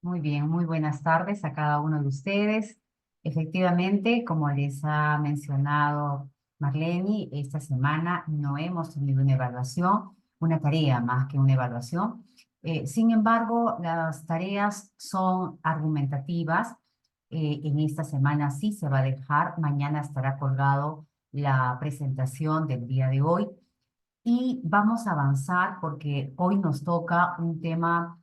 Muy bien, muy buenas tardes a cada uno de ustedes. Efectivamente, como les ha mencionado Marlene, esta semana no hemos tenido una evaluación, una tarea más que una evaluación. Sin embargo, las tareas son argumentativas. En esta semana sí se va a dejar, mañana estará colgado la presentación del día de hoy. Y vamos a avanzar porque hoy nos toca un tema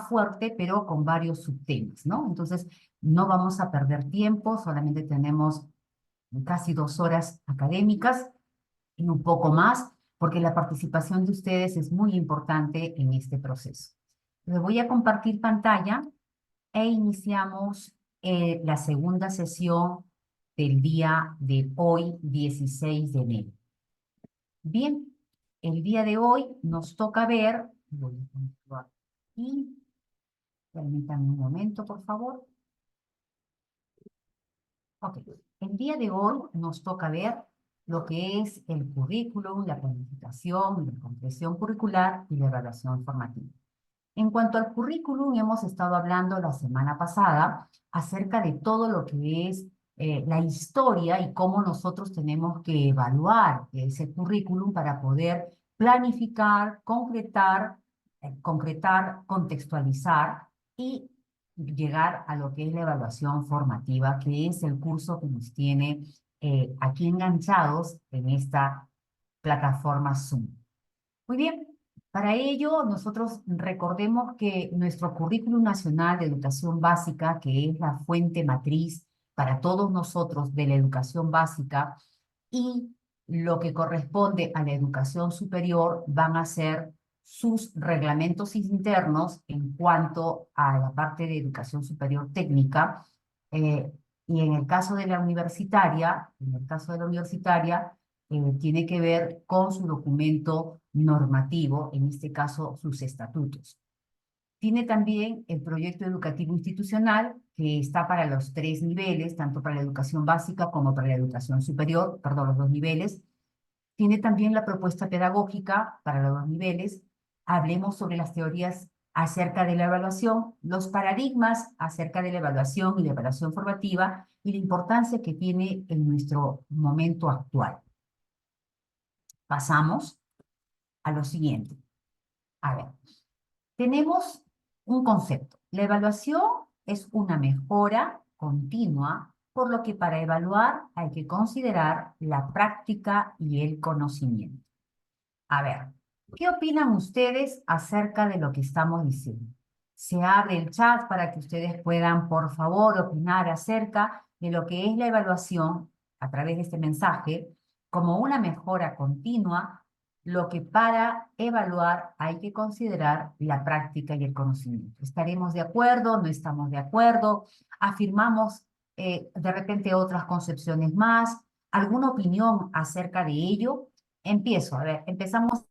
fuerte, pero con varios subtemas, ¿no? Entonces, no vamos a perder tiempo, solamente tenemos casi 2 horas académicas y un poco más, porque la participación de ustedes es muy importante en este proceso. Les voy a compartir pantalla e iniciamos la segunda sesión del día de hoy, 16 de enero. Bien, el día de hoy nos toca ver, voy a continuar aquí, permítanme un momento, por favor. Ok, el día de hoy nos toca ver lo que es el currículum, la planificación, la comprensión curricular y la evaluación formativa. En cuanto al currículum, hemos estado hablando la semana pasada acerca de todo lo que es la historia y cómo nosotros tenemos que evaluar ese currículum para poder planificar, concretar, contextualizar y llegar a lo que es la evaluación formativa, que es el curso que nos tiene aquí enganchados en esta plataforma Zoom. Muy bien, para ello nosotros recordemos que nuestro Currículum Nacional de Educación Básica, que es la fuente matriz para todos nosotros de la educación básica, y lo que corresponde a la educación superior van a ser sus reglamentos internos en cuanto a la parte de educación superior técnica. eh, y en el caso de la universitaria, tiene que ver con su documento normativo, en este caso sus estatutos. Tiene también el proyecto educativo institucional, que está para los 3 niveles, tanto para la educación básica como para la educación superior, perdón, los 2 niveles. Tiene también la propuesta pedagógica para los 2 niveles. Hablemos sobre las teorías acerca de la evaluación, los paradigmas acerca de la evaluación y la evaluación formativa y la importancia que tiene en nuestro momento actual. Pasamos a lo siguiente. A ver, tenemos un concepto. La evaluación es una mejora continua, por lo que para evaluar hay que considerar la práctica y el conocimiento. A ver, ¿qué opinan ustedes acerca de lo que estamos diciendo? Se abre el chat para que ustedes puedan, por favor, opinar acerca de lo que es la evaluación a través de este mensaje como una mejora continua, lo que para evaluar hay que considerar la práctica y el conocimiento. ¿Estaremos de acuerdo? ¿No estamos de acuerdo? ¿Afirmamos de repente otras concepciones más? ¿Alguna opinión acerca de ello? Empiezo, a ver, empezamos.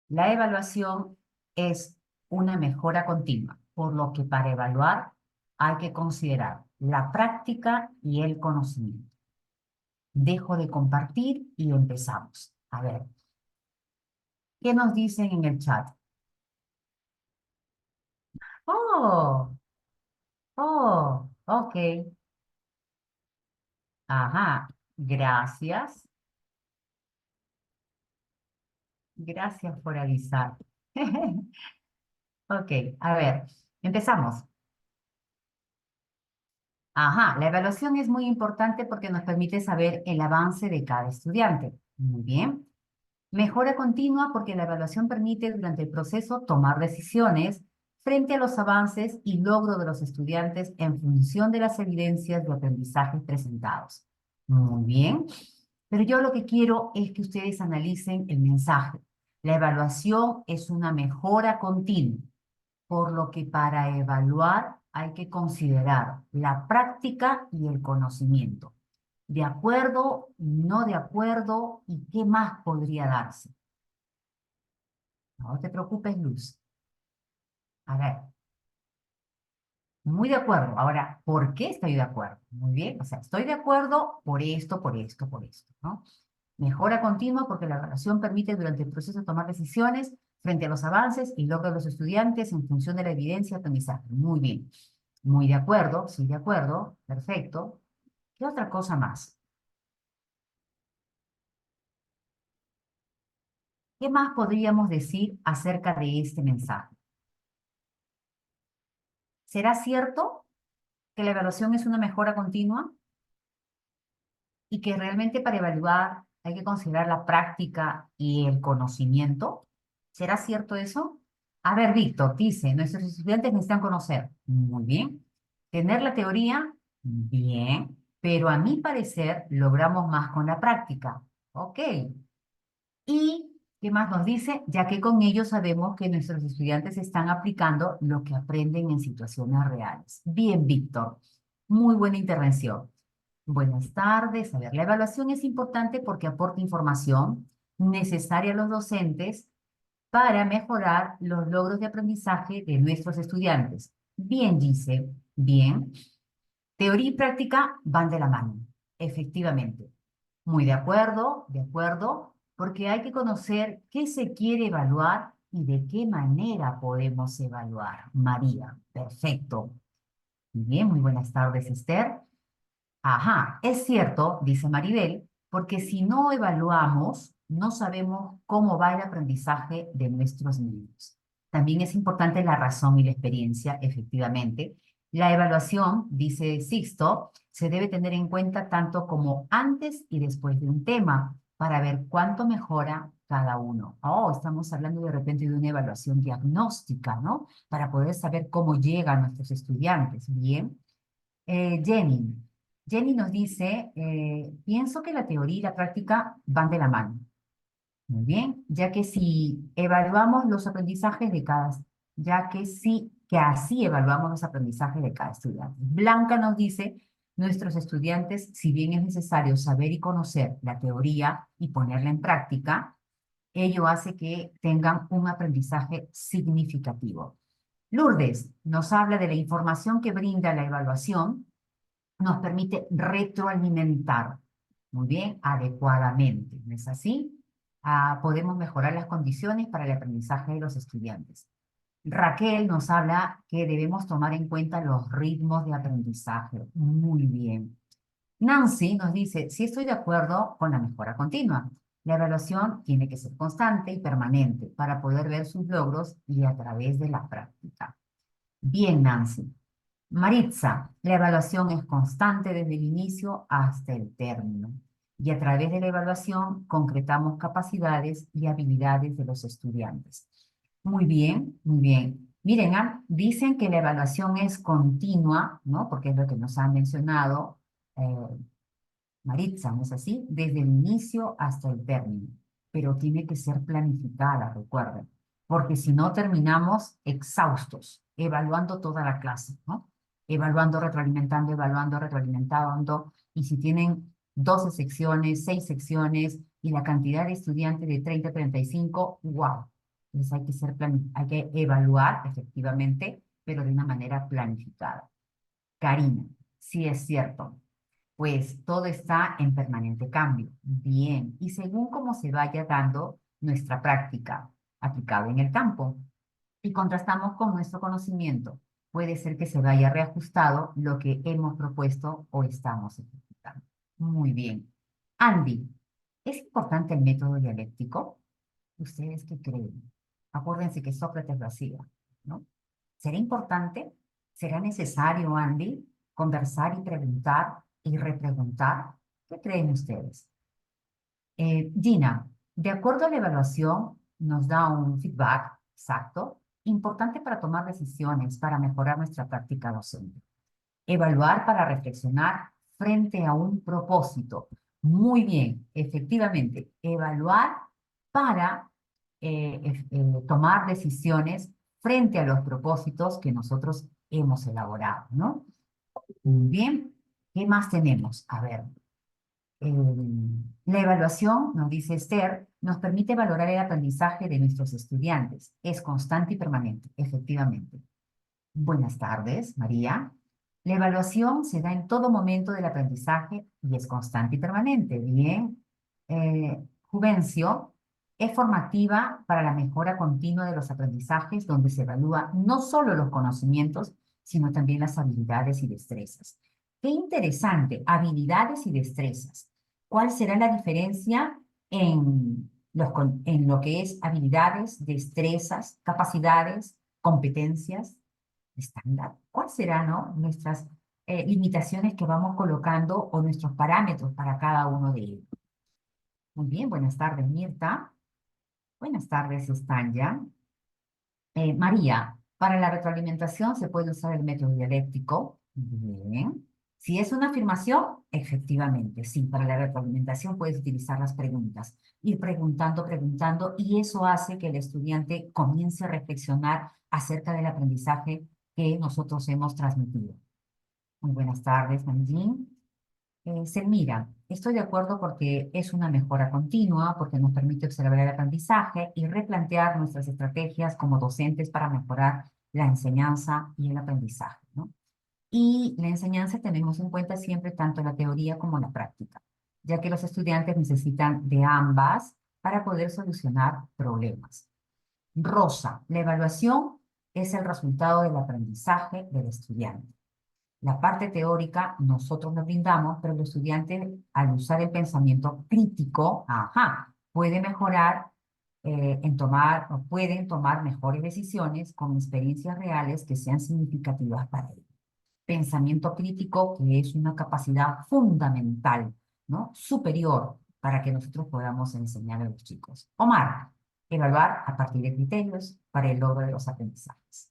La evaluación es una mejora continua, por lo que para evaluar hay que considerar la práctica y el conocimiento. Dejo de compartir y empezamos. A ver, ¿qué nos dicen en el chat? Oh, ok. Ajá, gracias. Gracias por avisar. Ok, a ver, empezamos. Ajá, la evaluación es muy importante porque nos permite saber el avance de cada estudiante. Muy bien. Mejora continua porque la evaluación permite durante el proceso tomar decisiones frente a los avances y logro de los estudiantes en función de las evidencias de aprendizaje presentados. Muy bien. Pero yo lo que quiero es que ustedes analicen el mensaje. La evaluación es una mejora continua, por lo que para evaluar hay que considerar la práctica y el conocimiento. ¿De acuerdo? ¿No de acuerdo? ¿Y qué más podría darse? No te preocupes, Luz. A ver, muy de acuerdo. Ahora, ¿por qué estoy de acuerdo? Muy bien, o sea, estoy de acuerdo por esto, por esto, por esto, ¿no? Mejora continua porque la evaluación permite durante el proceso tomar decisiones frente a los avances y logros de los estudiantes en función de la evidencia y aprendizaje. Muy bien, muy de acuerdo, sí, de acuerdo, perfecto. ¿Qué otra cosa más? ¿Qué más podríamos decir acerca de este mensaje? ¿Será cierto que la evaluación es una mejora continua y que realmente para evaluar hay que considerar la práctica y el conocimiento? ¿Será cierto eso? A ver, Víctor, dice, nuestros estudiantes necesitan conocer. Muy bien. Tener la teoría, bien, pero a mi parecer logramos más con la práctica. Ok. ¿Y qué más nos dice? Ya que con ello sabemos que nuestros estudiantes están aplicando lo que aprenden en situaciones reales. Bien, Víctor. Muy buena intervención. Buenas tardes. A ver, la evaluación es importante porque aporta información necesaria a los docentes para mejorar los logros de aprendizaje de nuestros estudiantes. Bien, dice. Bien. Teoría y práctica van de la mano, efectivamente. Muy de acuerdo, porque hay que conocer qué se quiere evaluar y de qué manera podemos evaluar. María, perfecto. Muy bien, muy buenas tardes, Esther. Ajá, es cierto, dice Maribel, porque si no evaluamos, no sabemos cómo va el aprendizaje de nuestros niños. También es importante la razón y la experiencia, efectivamente. La evaluación, dice Sixto, se debe tener en cuenta tanto como antes y después de un tema, para ver cuánto mejora cada uno. Oh, estamos hablando de repente de una evaluación diagnóstica, ¿no? Para poder saber cómo llegan nuestros estudiantes. Bien. Jenny. Jenny nos dice, pienso que la teoría y la práctica van de la mano. Muy bien, ya que si evaluamos los aprendizajes de cada, ya que sí, que así evaluamos los aprendizajes de cada estudiante. Blanca nos dice, nuestros estudiantes, si bien es necesario saber y conocer la teoría y ponerla en práctica, ello hace que tengan un aprendizaje significativo. Lourdes nos habla de la información que brinda la evaluación nos permite retroalimentar, muy bien, adecuadamente, ¿no es así? Podemos mejorar las condiciones para el aprendizaje de los estudiantes. Raquel nos habla que debemos tomar en cuenta los ritmos de aprendizaje. Muy bien. Nancy nos dice, sí estoy de acuerdo con la mejora continua. La evaluación tiene que ser constante y permanente para poder ver sus logros y a través de la práctica. Bien, Nancy. Maritza, la evaluación es constante desde el inicio hasta el término y a través de la evaluación concretamos capacidades y habilidades de los estudiantes. Muy bien, muy bien. Miren, dicen que la evaluación es continua, ¿no? Porque es lo que nos ha mencionado Maritza, ¿no es así? Desde el inicio hasta el término, pero tiene que ser planificada, recuerden, porque si no terminamos exhaustos, evaluando toda la clase, ¿no? Evaluando, retroalimentando, y si tienen 12 secciones, 6 secciones, y la cantidad de estudiantes de 30 a 35, wow. Entonces hay que evaluar efectivamente, pero de una manera planificada. Karina, sí es cierto, pues todo está en permanente cambio. Bien, y según cómo se vaya dando nuestra práctica aplicada en el campo y contrastamos con nuestro conocimiento, puede ser que se vaya reajustado lo que hemos propuesto o estamos ejecutando. Muy bien. Andy, ¿es importante el método dialéctico? ¿Ustedes qué creen? Acuérdense que Sócrates lo hacía, ¿no? ¿Será importante? ¿Será necesario, Andy, conversar y preguntar y repreguntar? ¿Qué creen ustedes? Gina, de acuerdo a la evaluación, nos da un feedback exacto, importante para tomar decisiones, para mejorar nuestra práctica docente. Evaluar para reflexionar frente a un propósito. Muy bien, efectivamente, evaluar para tomar decisiones frente a los propósitos que nosotros hemos elaborado, ¿no? Bien, ¿qué más tenemos? A ver, la evaluación, nos dice Esther, nos permite valorar el aprendizaje de nuestros estudiantes. Es constante y permanente, efectivamente. Buenas tardes, María. La evaluación se da en todo momento del aprendizaje y es constante y permanente. Bien. Juvencio, es formativa para la mejora continua de los aprendizajes, donde se evalúa no solo los conocimientos, sino también las habilidades y destrezas. Qué interesante, habilidades y destrezas. ¿Cuál será la diferencia en lo que es habilidades, destrezas, capacidades, competencias? Estándar. ¿Cuál serán, no, nuestras limitaciones que vamos colocando o nuestros parámetros para cada uno de ellos? Muy bien, buenas tardes, Mirta. Buenas tardes, Estanya. María, para la retroalimentación se puede usar el método dialéctico. Bien. Si es una afirmación, efectivamente, sí, para la retroalimentación puedes utilizar las preguntas, ir preguntando, preguntando, y eso hace que el estudiante comience a reflexionar acerca del aprendizaje que nosotros hemos transmitido. Muy buenas tardes, Nanjing. Selmira, estoy de acuerdo porque es una mejora continua, porque nos permite observar el aprendizaje y replantear nuestras estrategias como docentes para mejorar la enseñanza y el aprendizaje, ¿no? Y la enseñanza tenemos en cuenta siempre tanto la teoría como la práctica, ya que los estudiantes necesitan de ambas para poder solucionar problemas. Rosa, la evaluación es el resultado del aprendizaje del estudiante. La parte teórica nosotros nos brindamos, pero el estudiante, al usar el pensamiento crítico, puede mejorar en tomar o pueden tomar mejores decisiones con experiencias reales que sean significativas para ellos. Pensamiento crítico, que es una capacidad fundamental, ¿no? Superior para que nosotros podamos enseñar a los chicos. Omar, evaluar a partir de criterios para el logro de los aprendizajes.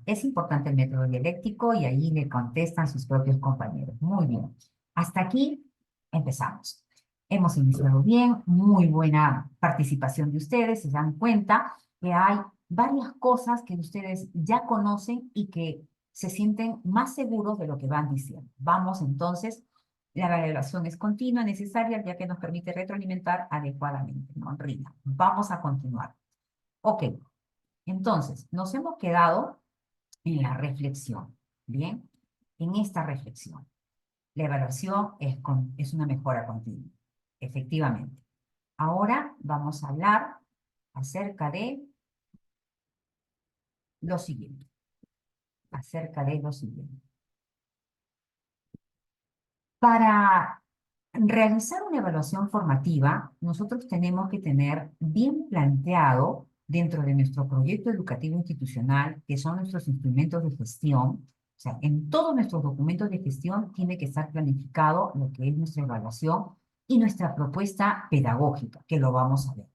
Es importante el método dialéctico y ahí le contestan sus propios compañeros. Muy bien. Hasta aquí empezamos. Hemos iniciado bien, muy buena participación de ustedes. Se dan cuenta que hay varias cosas que ustedes ya conocen y que se sienten más seguros de lo que van diciendo. Vamos entonces, la evaluación es continua, necesaria, ya que nos permite retroalimentar adecuadamente, ¿no? Rina, vamos a continuar. Ok, entonces, nos hemos quedado en la reflexión. Bien, en esta reflexión, la evaluación es una mejora continua, efectivamente. Ahora vamos a hablar acerca de lo siguiente, acerca de lo siguiente. Para realizar una evaluación formativa, nosotros tenemos que tener bien planteado dentro de nuestro proyecto educativo institucional, que son nuestros instrumentos de gestión. O sea, en todos nuestros documentos de gestión tiene que estar planificado lo que es nuestra evaluación y nuestra propuesta pedagógica, que lo vamos a ver.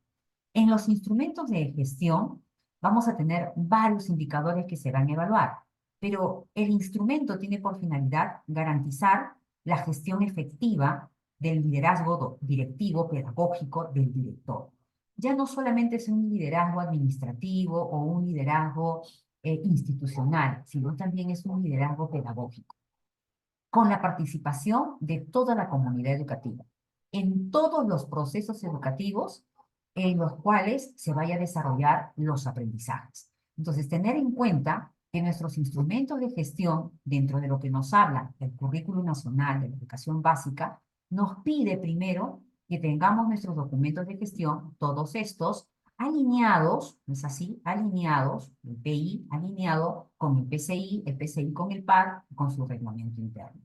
En los instrumentos de gestión vamos a tener varios indicadores que se van a evaluar, pero el instrumento tiene por finalidad garantizar la gestión efectiva del liderazgo directivo pedagógico del director. Ya no solamente es un liderazgo administrativo o un liderazgo institucional, sino también es un liderazgo pedagógico, con la participación de toda la comunidad educativa, en todos los procesos educativos en los cuales se vaya a desarrollar los aprendizajes. Entonces, tener en cuenta que nuestros instrumentos de gestión, dentro de lo que nos habla el Currículo Nacional de la Educación Básica, nos pide primero que tengamos nuestros documentos de gestión, todos estos, alineados, ¿no es así? Alineados, el PI alineado con el PCI con el PAR, con su reglamento interno.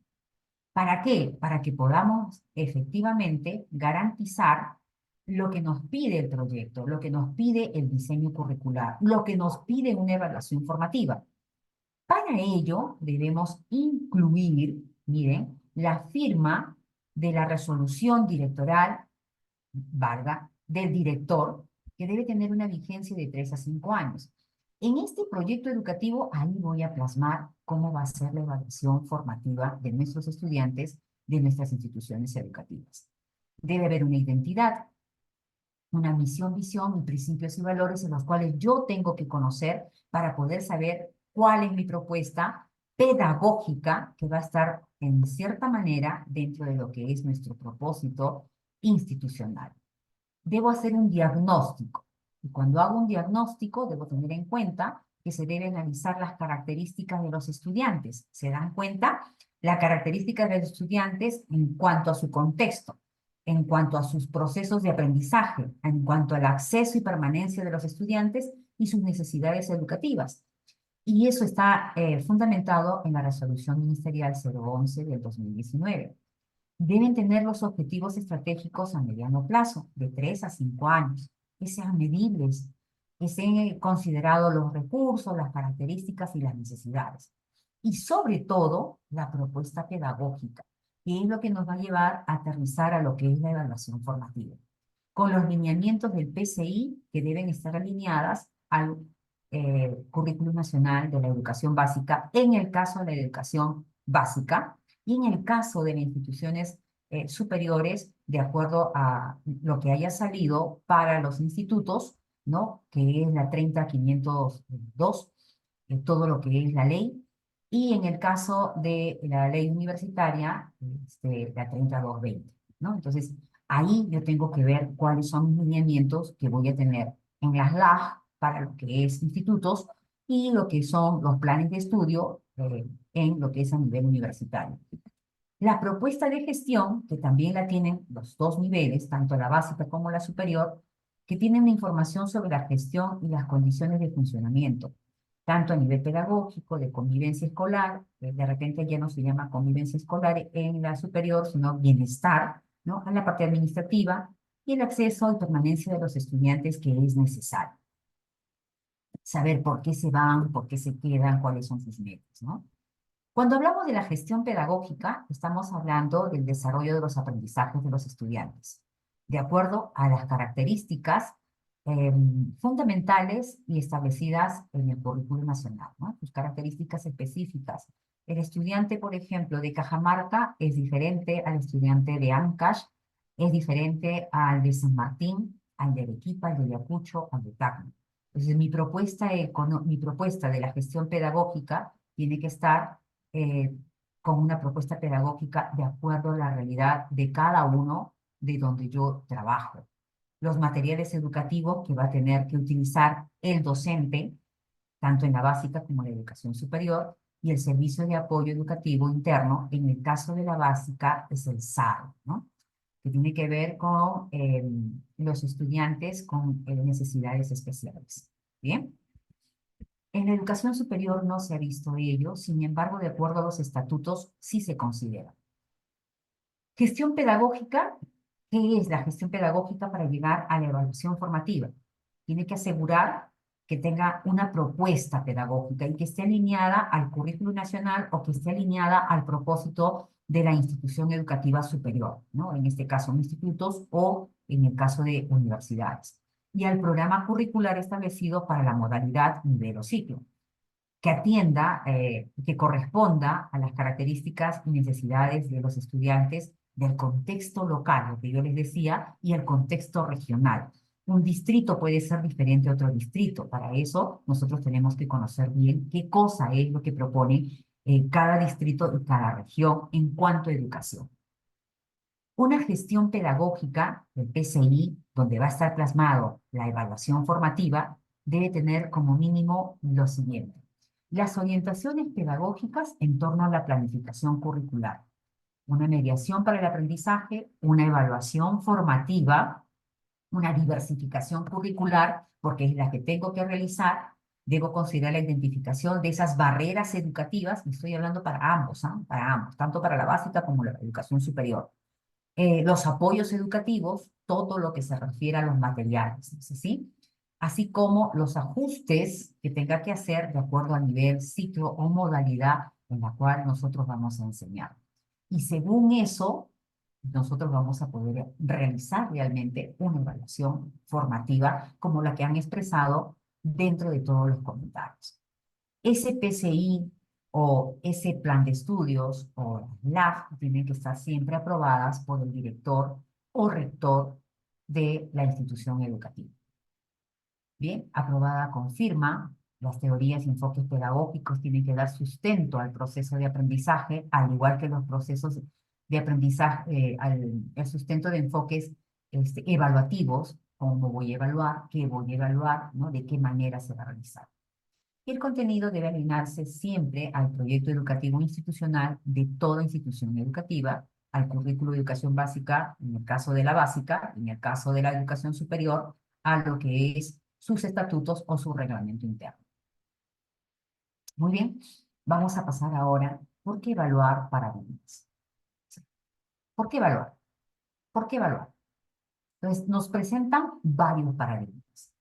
¿Para qué? Para que podamos efectivamente garantizar lo que nos pide el proyecto, lo que nos pide el diseño curricular, lo que nos pide una evaluación formativa. Para ello debemos incluir, miren, la firma de la resolución directoral, valga, del director, que debe tener una vigencia de 3 a 5 años. En este proyecto educativo, ahí voy a plasmar cómo va a ser la evaluación formativa de nuestros estudiantes de nuestras instituciones educativas. Debe haber una identidad, una misión, visión y principios y valores en los cuales yo tengo que conocer para poder saber cuál es mi propuesta pedagógica que va a estar en cierta manera dentro de lo que es nuestro propósito institucional. Debo hacer un diagnóstico. Y cuando hago un diagnóstico, debo tener en cuenta que se deben analizar las características de los estudiantes. ¿Se dan cuenta? Las características de los estudiantes en cuanto a su contexto, en cuanto a sus procesos de aprendizaje, en cuanto al acceso y permanencia de los estudiantes y sus necesidades educativas. Y eso está fundamentado en la resolución ministerial 011 del 2019. Deben tener los objetivos estratégicos a mediano plazo, de 3 a 5 años, que sean medibles, que sean considerados los recursos, las características y las necesidades. Y sobre todo, la propuesta pedagógica, que es lo que nos va a llevar a aterrizar a lo que es la evaluación formativa, con los lineamientos del PCI que deben estar alineadas al Currículum Nacional de la Educación Básica, en el caso de la educación básica, y en el caso de las instituciones superiores, de acuerdo a lo que haya salido para los institutos, ¿no? Que es la 30502, todo lo que es la ley, y en el caso de la ley universitaria, la 30220, ¿no? Entonces, ahí yo tengo que ver cuáles son mis lineamientos que voy a tener en las LAG para lo que es institutos y lo que son los planes de estudio en lo que es a nivel universitario. La propuesta de gestión, que también la tienen los dos niveles, tanto la básica como la superior, que tienen información sobre la gestión y las condiciones de funcionamiento, tanto a nivel pedagógico, de convivencia escolar, de repente ya no se llama convivencia escolar en la superior, sino bienestar, ¿no? A la parte administrativa y el acceso y permanencia de los estudiantes que es necesario. Saber por qué se van, por qué se quedan, cuáles son sus metas, ¿no? Cuando hablamos de la gestión pedagógica, estamos hablando del desarrollo de los aprendizajes de los estudiantes, de acuerdo a las características fundamentales y establecidas en el currículo nacional, ¿no? Sus características específicas. El estudiante, por ejemplo, de Cajamarca es diferente al estudiante de Ancash, es diferente al de San Martín, al de Arequipa, al de Ayacucho, al de Tacna. Entonces, mi propuesta de la gestión pedagógica tiene que estar eh, con una propuesta pedagógica de acuerdo a la realidad de cada uno de donde yo trabajo. Los materiales educativos que va a tener que utilizar el docente, tanto en la básica como en la educación superior, y el servicio de apoyo educativo interno, en el caso de la básica, es el SAR, ¿no? Que tiene que ver con los estudiantes con necesidades especiales. ¿Bien? En la educación superior no se ha visto ello, sin embargo, de acuerdo a los estatutos, sí se considera. Gestión pedagógica, ¿qué es la gestión pedagógica para llegar a la evaluación formativa? Tiene que asegurar que tenga una propuesta pedagógica y que esté alineada al currículo nacional o que esté alineada al propósito de la institución educativa superior, ¿no? En este caso, institutos o en el caso de universidades. Y al programa curricular establecido para la modalidad nivel o ciclo que atienda, que corresponda a las características y necesidades de los estudiantes del contexto local, lo que yo les decía, y el contexto regional. Un distrito puede ser diferente a otro distrito. Para eso, nosotros tenemos que conocer bien qué cosa es lo que propone cada distrito y cada región en cuanto a educación. Una gestión pedagógica del PCI, donde va a estar plasmado la evaluación formativa, debe tener como mínimo lo siguiente: las orientaciones pedagógicas en torno a la planificación curricular, una mediación para el aprendizaje, una evaluación formativa, una diversificación curricular, porque es la que tengo que realizar. Debo considerar la identificación de esas barreras educativas, y estoy hablando para ambos, ¿eh? Para ambos, tanto para la básica como la educación superior. Los apoyos educativos, todo lo que se refiere a los materiales, ¿no es así? Así como los ajustes que tenga que hacer de acuerdo al nivel, ciclo o modalidad en la cual nosotros vamos a enseñar. Y según eso, nosotros vamos a poder realizar realmente una evaluación formativa como la que han expresado dentro de todos los comentarios. Ese PCI o ese plan de estudios o las LAF tienen que estar siempre aprobadas por el director o rector de la institución educativa. Bien, aprobada con firma Las teorías y enfoques pedagógicos tienen que dar sustento al proceso de aprendizaje, al igual que los procesos de aprendizaje, el sustento de enfoques evaluativos, cómo voy a evaluar, qué voy a evaluar, ¿no? De qué manera se va a realizar. Y el contenido debe alinearse siempre al proyecto educativo institucional de toda institución educativa, al currículo de educación básica, en el caso de la básica, en el caso de la educación superior, a lo que es sus estatutos o su reglamento interno. Muy bien, vamos a pasar ahora, ¿por qué evaluar paradigmas? ¿Por qué evaluar? ¿Por qué evaluar? Entonces, nos presentan varios paradigmas.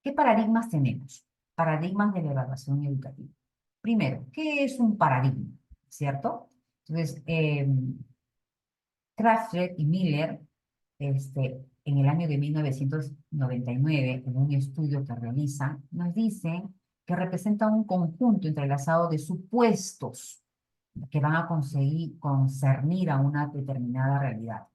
¿Qué paradigmas tenemos? Paradigmas de la evaluación educativa. Primero, ¿qué es un paradigma? ¿Cierto? Entonces, Kraftwerk y Miller, en el año de 1999, en un estudio que realizan, nos dicen que representa un conjunto entrelazado de supuestos que van a conseguir concernir a una determinada realidad.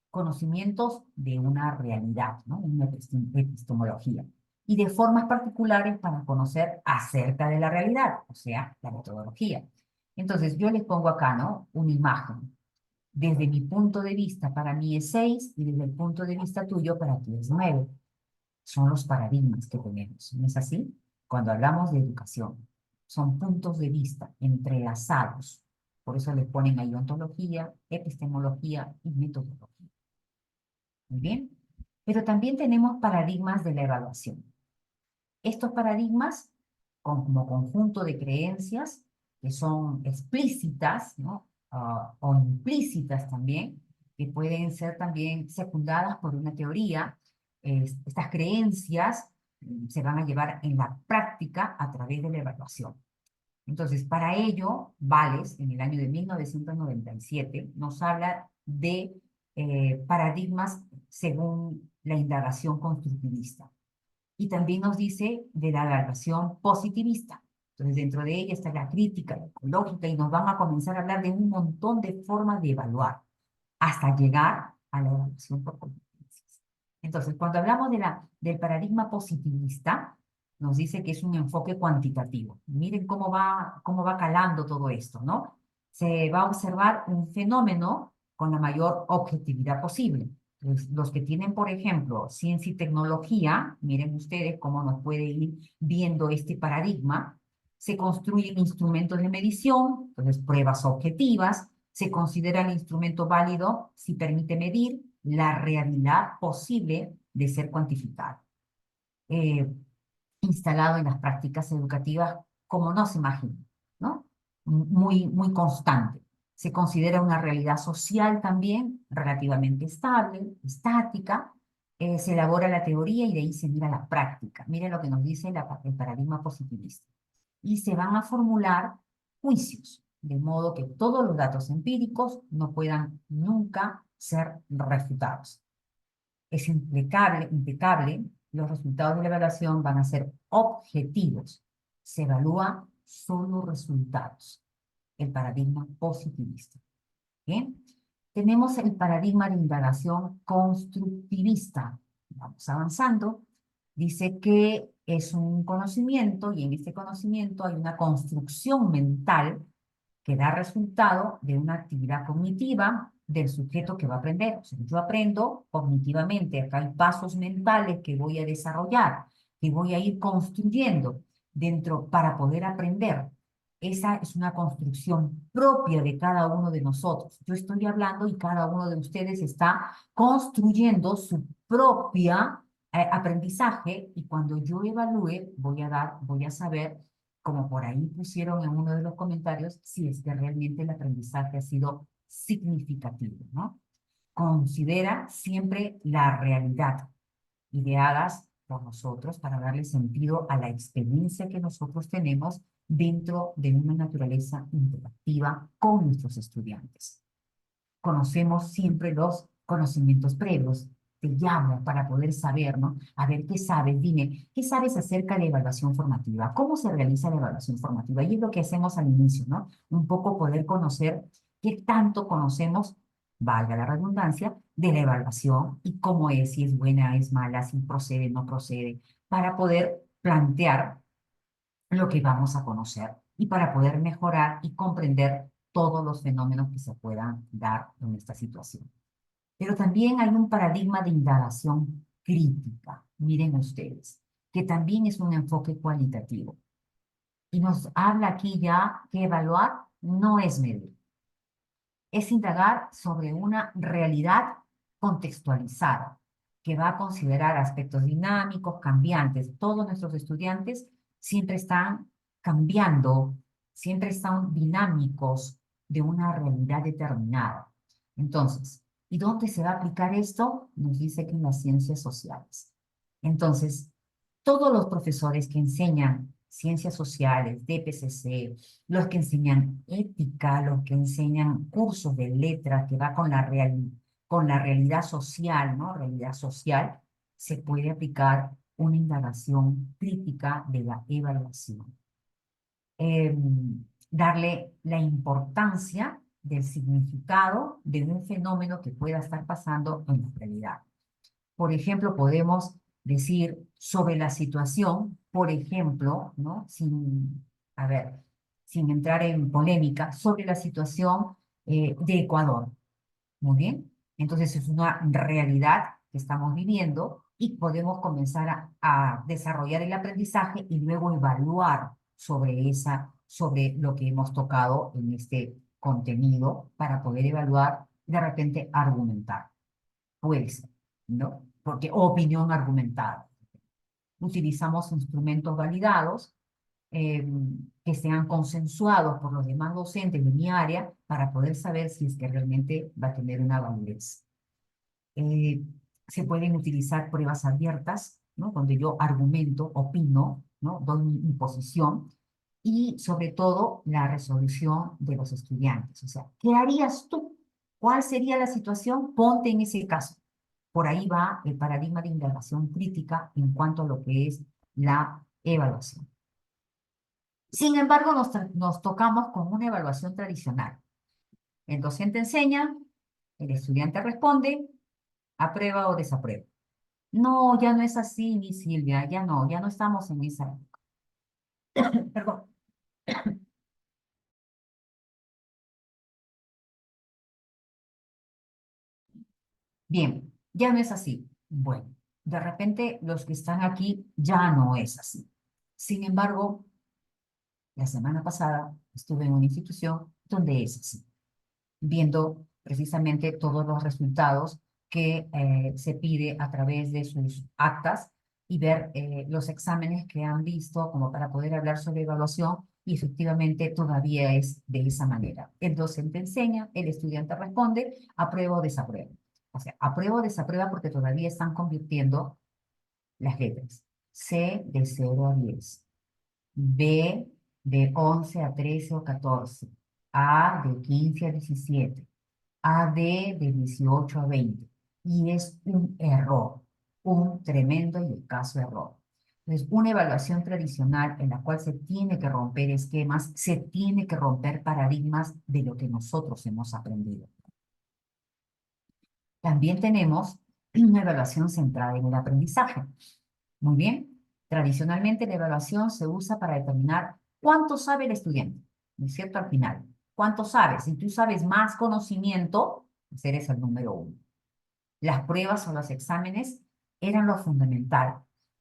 Conocimientos de una realidad, ¿no? Una epistemología. Y de formas particulares para conocer acerca de la realidad, o sea, la metodología. Entonces, yo les pongo acá, ¿no? Una imagen. Desde mi punto de vista, para mí es 6, y desde el punto de vista tuyo, para ti es 9. Son los paradigmas que tenemos, ¿no es así? Cuando hablamos de educación, son puntos de vista entrelazados. Por eso le ponen ahí ontología, epistemología y metodología. Muy bien. Pero también tenemos paradigmas de la evaluación. Estos paradigmas, como conjunto de creencias que son explícitas, ¿no? O implícitas también, que pueden ser también secundadas por una teoría. Estas creencias se van a llevar en la práctica a través de la evaluación. Entonces, para ello, Vales, en el año de 1997, nos habla de paradigmas según la indagación constructivista. Y también nos dice de la evaluación positivista. Entonces, dentro de ella está la crítica, la ecológica, y nos van a comenzar a hablar de un montón de formas de evaluar, hasta llegar a la evaluación por competencias. Entonces, cuando hablamos del paradigma positivista, nos dice que es un enfoque cuantitativo. Miren cómo va calando todo esto, ¿no? Se va a observar un fenómeno con la mayor objetividad posible. Los que tienen, por ejemplo, ciencia y tecnología, miren ustedes cómo nos puede ir viendo este paradigma. Se construyen instrumentos de medición, entonces pruebas objetivas, se considera el instrumento válido si permite medir la realidad posible de ser cuantificado. Instalado en las prácticas educativas como no se imagina, ¿no? Muy constante. Se considera una realidad social también relativamente estable, estática. Se elabora la teoría y de ahí se mira la práctica. Miren lo que nos dice el paradigma positivista. Y se van a formular juicios, de modo que todos los datos empíricos no puedan nunca ser refutados. Es impecable, los resultados de la evaluación van a ser objetivos. Se evalúa solo resultados. El paradigma positivista. ¿Bien? Tenemos el paradigma de indagación constructivista. Vamos avanzando. Dice que es un conocimiento y en este conocimiento hay una construcción mental que da resultado de una actividad cognitiva del sujeto que va a aprender. O sea, yo aprendo cognitivamente, acá hay pasos mentales que voy a desarrollar, que voy a ir construyendo dentro para poder aprender. Esa es una construcción propia de cada uno de nosotros. Yo estoy hablando y cada uno de ustedes está construyendo su propia aprendizaje, y cuando yo evalúe voy a saber, como por ahí pusieron en uno de los comentarios, si es que realmente el aprendizaje ha sido significativo, ¿no? Considera siempre la realidad ideadas por nosotros para darle sentido a la experiencia que nosotros tenemos dentro de una naturaleza interactiva con nuestros estudiantes. Conocemos siempre los conocimientos previos. Te llamo para poder saber, ¿no? A ver, ¿qué sabes? Dime, ¿qué sabes acerca de la evaluación formativa? ¿Cómo se realiza la evaluación formativa? Y es lo que hacemos al inicio, ¿no? Un poco poder conocer qué tanto conocemos, valga la redundancia, de la evaluación y cómo es, si es buena, es mala, si procede, no procede, para poder plantear lo que vamos a conocer y para poder mejorar y comprender todos los fenómenos que se puedan dar en esta situación. Pero también hay un paradigma de indagación crítica, miren ustedes, que también es un enfoque cualitativo. Y nos habla aquí ya que evaluar no es medir, es indagar sobre una realidad contextualizada, que va a considerar aspectos dinámicos, cambiantes. Todos nuestros estudiantes siempre están cambiando, siempre están dinámicos de una realidad determinada. Entonces, ¿y dónde se va a aplicar esto? Nos dice que en las ciencias sociales. Entonces, todos los profesores que enseñan ciencias sociales, DPCC, los que enseñan ética, los que enseñan cursos de letras que va con la realidad social, ¿no? Realidad social, se puede aplicar una indagación crítica de la evaluación. Darle la importancia del significado de un fenómeno que pueda estar pasando en la realidad. Por ejemplo, podemos decir sobre la situación, por ejemplo, ¿no? A ver, sin entrar en polémica, sobre la situación de Ecuador. Muy bien. Entonces es una realidad que estamos viviendo y podemos comenzar a desarrollar el aprendizaje y luego evaluar sobre lo que hemos tocado en este contenido para poder evaluar, de repente argumentar. Puede ser, ¿no? Porque opinión argumentada. Utilizamos instrumentos validados eh, que sean consensuados por los demás docentes de mi área para poder saber si es que realmente va a tener una validez. Eh, Se pueden utilizar pruebas abiertas, ¿no? Donde yo argumento, opino, ¿no? Doy mi posición y sobre todo la resolución de los estudiantes. O sea, ¿qué harías tú? ¿Cuál sería la situación? Ponte en ese caso. Por ahí va el paradigma de indagación crítica en cuanto a lo que es la evaluación. Sin embargo, nos tocamos con una evaluación tradicional. El docente enseña, el estudiante responde, aprueba o desaprueba. No, ya no es así, mi Silvia, ya no estamos en esa época. Perdón. Bien, ya no es así. Bueno, de repente los que están aquí ya no es así. Sin embargo, la semana pasada estuve en una institución donde es así, viendo precisamente todos los resultados que se pide a través de sus actas y ver los exámenes que han visto como para poder hablar sobre evaluación y efectivamente todavía es de esa manera. El docente enseña, el estudiante responde, aprueba o desaprueba. O sea, aprueba o desaprueba porque todavía están convirtiendo las letras. C de 0 a 10, B de 11 a 13 o 14, A de 15 a 17, AD de 18 a 20. Y es un error, un tremendo y escaso error. Entonces, una evaluación tradicional en la cual se tiene que romper esquemas, se tiene que romper paradigmas de lo que nosotros hemos aprendido. También tenemos una evaluación centrada en el aprendizaje. Muy bien. Tradicionalmente la evaluación se usa para determinar cuánto sabe el estudiante, ¿no es cierto? Al final, ¿cuánto sabes? Si tú sabes más conocimiento, pues eres el número uno. Las pruebas o los exámenes eran lo fundamental.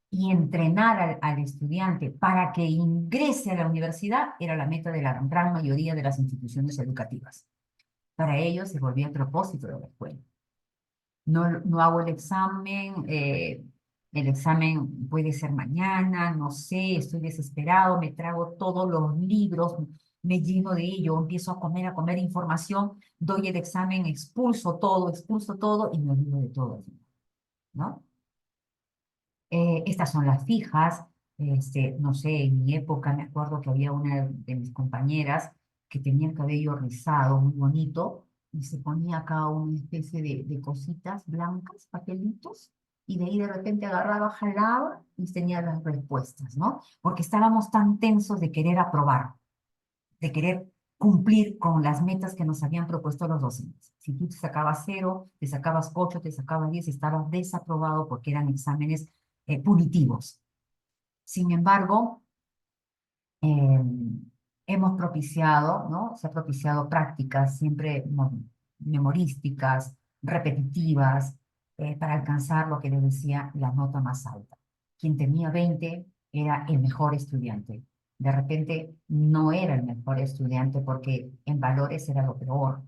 Y entrenar al estudiante para que ingrese a la universidad era la meta de la gran mayoría de las instituciones educativas. Para ellos se volvía el propósito de la escuela. No hago el examen puede ser mañana, no sé, estoy desesperado, me trago todos los libros, me lleno de ello, empiezo a comer información, doy el examen, expulso todo y me olvido de todo, ¿no? Estas son las fijas, no sé, en mi época me acuerdo que había una de mis compañeras que tenía el cabello rizado, muy bonito, y se ponía acá una especie de cositas blancas, papelitos, y de ahí de repente agarraba, jalaba y tenía las respuestas, ¿no? Porque estábamos tan tensos de querer aprobar, de querer cumplir con las metas que nos habían propuesto los docentes. Si tú te sacabas 0, te sacabas 8, te sacabas 10, estabas desaprobado porque eran exámenes punitivos. Sin embargo, Eh, hemos propiciado, ¿no? Se ha propiciado prácticas siempre memorísticas, repetitivas, para alcanzar lo que les decía, la nota más alta. Quien tenía 20 era el mejor estudiante. De repente no era el mejor estudiante porque en valores era lo peor,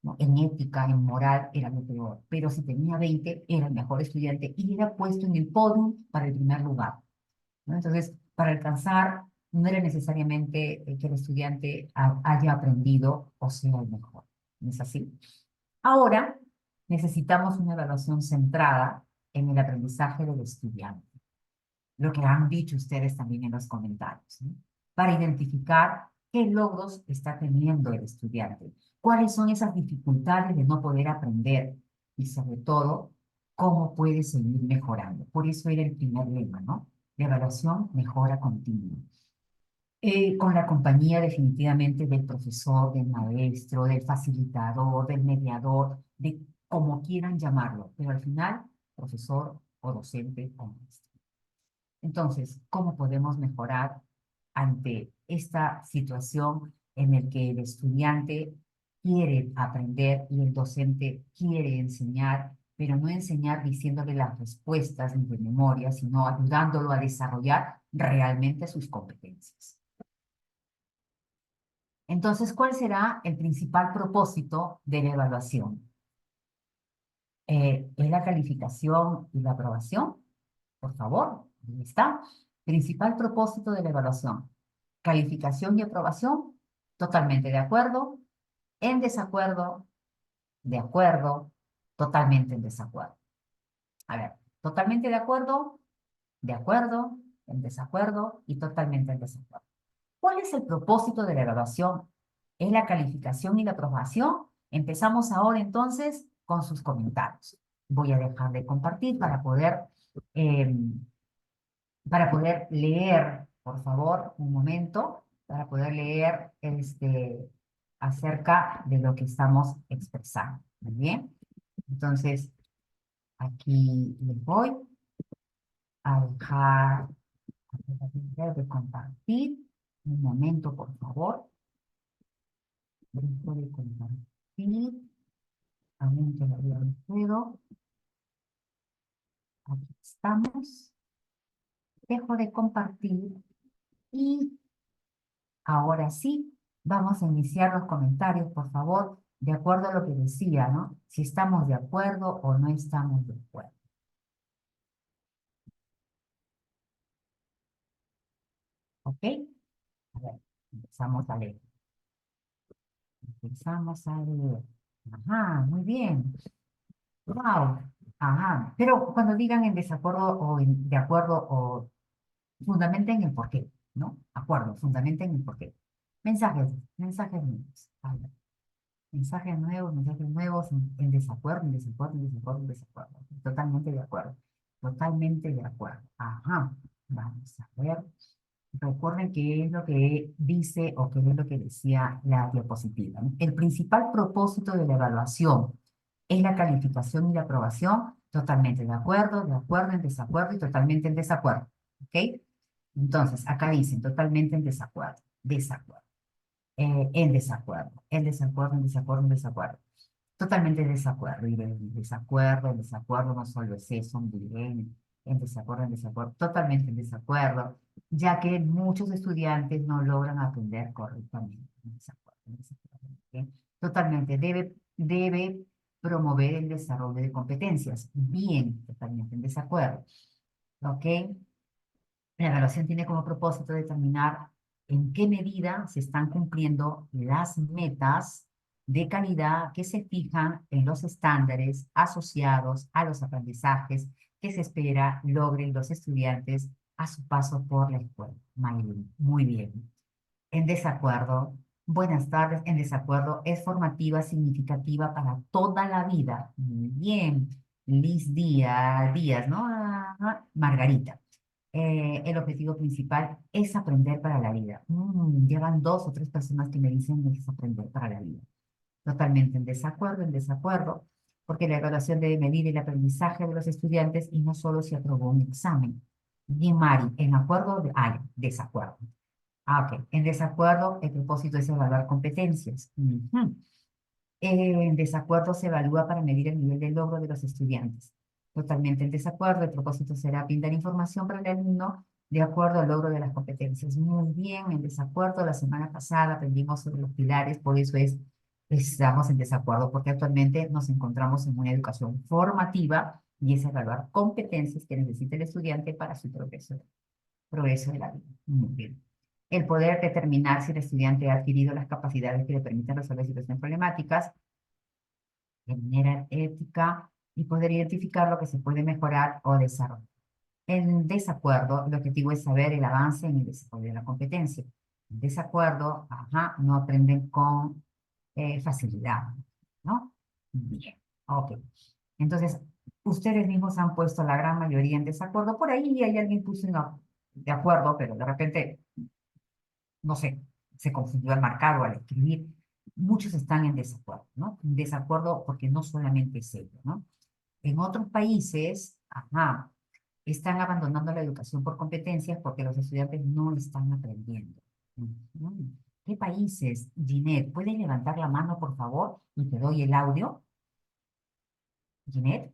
¿no? En ética, en moral era lo peor. Pero si tenía 20 era el mejor estudiante y era puesto en el podio para el primer lugar, ¿no? Entonces, para alcanzar, no era necesariamente que el estudiante haya aprendido o sea el mejor. ¿No es así? Ahora, necesitamos una evaluación centrada en el aprendizaje del estudiante, lo que han dicho ustedes también en los comentarios, ¿no? Para identificar qué logros está teniendo el estudiante, cuáles son esas dificultades de no poder aprender y sobre todo, cómo puede seguir mejorando. Por eso era el primer lema, ¿no? De evaluación, mejora continua. Con la compañía definitivamente del profesor, del maestro, del facilitador, del mediador, de como quieran llamarlo, pero al final, profesor o docente o maestro. Entonces, ¿cómo podemos mejorar ante esta situación en el que el estudiante quiere aprender y el docente quiere enseñar, pero no enseñar diciéndole las respuestas ni de memoria, sino ayudándolo a desarrollar realmente sus competencias? Entonces, ¿cuál será el principal propósito de la evaluación? ¿Es la calificación y la aprobación? Por favor, ahí está. Principal propósito de la evaluación. Calificación y aprobación, totalmente de acuerdo, en desacuerdo, de acuerdo, totalmente en desacuerdo. A ver, totalmente de acuerdo, en desacuerdo y totalmente en desacuerdo. ¿Cuál es el propósito de la evaluación? ¿Es la calificación y la aprobación? Empezamos ahora entonces con sus comentarios. Voy a dejar de compartir eh, para poder leer, por favor, un momento, para poder leer acerca de lo que estamos expresando. Muy bien. Entonces, aquí les voy a dejar de compartir. Un momento, por favor. Dejo de compartir. También todavía no puedo. Aquí estamos. Dejo de compartir y ahora sí, vamos a iniciar los comentarios, por favor, de acuerdo a lo que decía, ¿no? Si estamos de acuerdo o no estamos de acuerdo. ¿Ok? A ver, empezamos a leer. Empezamos a leer. Ajá, muy bien. Wow. Ajá. Pero cuando digan en desacuerdo o de acuerdo o fundamenten el porqué, ¿no? Acuerdo, fundamenten el porqué. Mensajes, mensajes míos. A ver. Mensajes nuevos, en desacuerdo, en desacuerdo, en desacuerdo, en desacuerdo. Totalmente de acuerdo. Totalmente de acuerdo. Ajá. Vamos a ver. Recuerden qué es lo que dice o qué es lo que decía la diapositiva, ¿no? El principal propósito de la evaluación es la calificación y la aprobación. Totalmente de acuerdo, en desacuerdo y totalmente en desacuerdo. ¿Ok? Entonces, acá dicen totalmente en desacuerdo, desacuerdo, en desacuerdo, en desacuerdo, en desacuerdo, en desacuerdo. Totalmente en desacuerdo. Y en desacuerdo, no solo es eso, diré en desacuerdo, totalmente en desacuerdo, ya que muchos estudiantes no logran aprender correctamente. En desacuerdo, ¿ok? Totalmente, debe promover el desarrollo de competencias. Bien, totalmente en desacuerdo. ¿Ok? La evaluación tiene como propósito determinar en qué medida se están cumpliendo las metas de calidad que se fijan en los estándares asociados a los aprendizajes que se espera logren los estudiantes a su paso por la escuela. Muy bien. En desacuerdo. Buenas tardes. En desacuerdo es formativa significativa para toda la vida. Muy bien. Liz Díaz, ¿no? Ajá. Margarita. El objetivo principal es aprender para la vida. Llevan dos o tres personas que me dicen que es aprender para la vida. Totalmente en desacuerdo, porque la evaluación debe medir el aprendizaje de los estudiantes y no solo si aprobó un examen. Y Mari, en acuerdo, desacuerdo. Ok. En desacuerdo, el propósito es evaluar competencias. Ujú. En desacuerdo se evalúa para medir el nivel de logro de los estudiantes. Totalmente en desacuerdo, el propósito será brindar información para el alumno de acuerdo al logro de las competencias. Muy bien, en desacuerdo, la semana pasada aprendimos sobre los pilares, por eso estamos en desacuerdo, porque actualmente nos encontramos en una educación formativa y es evaluar competencias que necesita el estudiante para su progreso de la vida. Muy bien. El poder determinar si el estudiante ha adquirido las capacidades que le permiten resolver situaciones problemáticas de manera ética y poder identificar lo que se puede mejorar o desarrollar. En desacuerdo, el objetivo es saber el avance en el desarrollo de la competencia. En desacuerdo, ajá, no aprenden con facilidad, ¿no? Bien, ok. Entonces, ustedes mismos han puesto la gran mayoría en desacuerdo. Por ahí hay alguien puso una de acuerdo, pero de repente, no sé, se confundió al marcar o al escribir. Muchos están en desacuerdo, ¿no? En desacuerdo porque no solamente es ello, ¿no? En otros países, ajá, están abandonando la educación por competencias porque los estudiantes no están aprendiendo. Ujú. ¿Qué países, Ginette? ¿Puedes levantar la mano, por favor? Y te doy el audio. Ginette,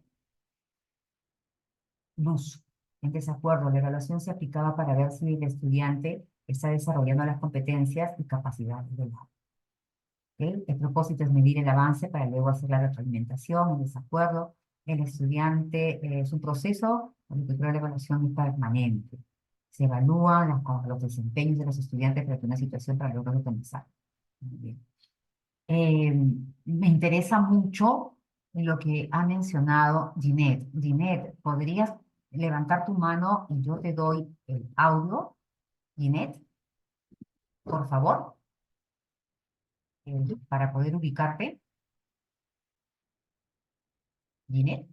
Luz. En desacuerdo, la evaluación se aplicaba para ver si el estudiante está desarrollando las competencias y capacidades del aula. ¿Ok? El propósito es medir el avance para luego hacer la retroalimentación. En desacuerdo, el estudiante es un proceso donde la evaluación es permanente. Se evalúan los desempeños de los estudiantes frente a una situación para lograr optimizar. Muy bien. Eh, Me interesa mucho lo que ha mencionado Ginette. Ginette, ¿podrías levantar tu mano y yo te doy el audio? Ginette, por favor, para poder ubicarte. Ginette,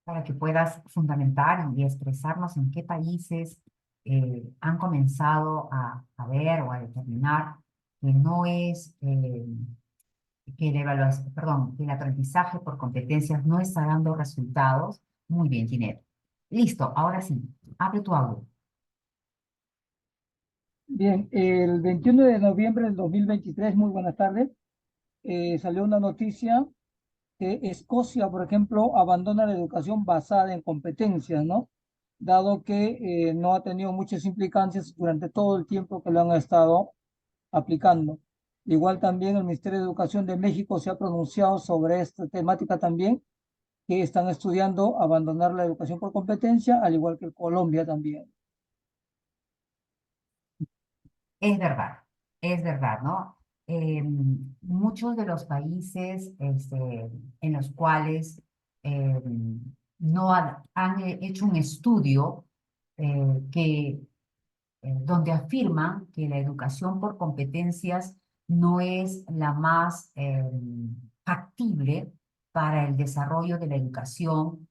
para que puedas fundamentar y expresarnos en qué países han comenzado a ver o a determinar que no es que la evaluación, perdón, que el aprendizaje por competencias no está dando resultados. Muy bien, Ginette. Listo, ahora sí, abre tu audio. Bien, el 21 de noviembre del 2023, muy buenas tardes, salió una noticia que Escocia, por ejemplo, abandona la educación basada en competencias, ¿no? Dado que no ha tenido muchas implicancias durante todo el tiempo que lo han estado aplicando. Igual también el Ministerio de Educación de México se ha pronunciado sobre esta temática también, que están estudiando abandonar la educación por competencia, al igual que Colombia también. Es verdad, ¿no? Muchos de los países en los cuales no han hecho un estudio donde afirman que la educación por competencias no es la más factible para el desarrollo de la educación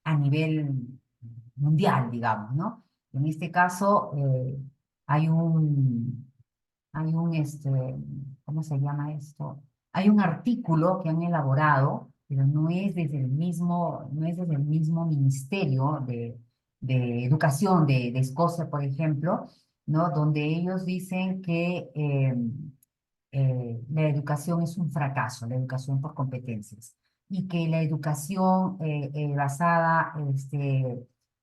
a nivel mundial, digamos, ¿no? En este caso, hay un, ¿cómo se llama esto? Hay un artículo que han elaborado, pero no es desde el mismo ministerio de Educación de Escocia, por ejemplo, ¿no? Donde ellos dicen que la educación es un fracaso, la educación por competencias, y que la educación basada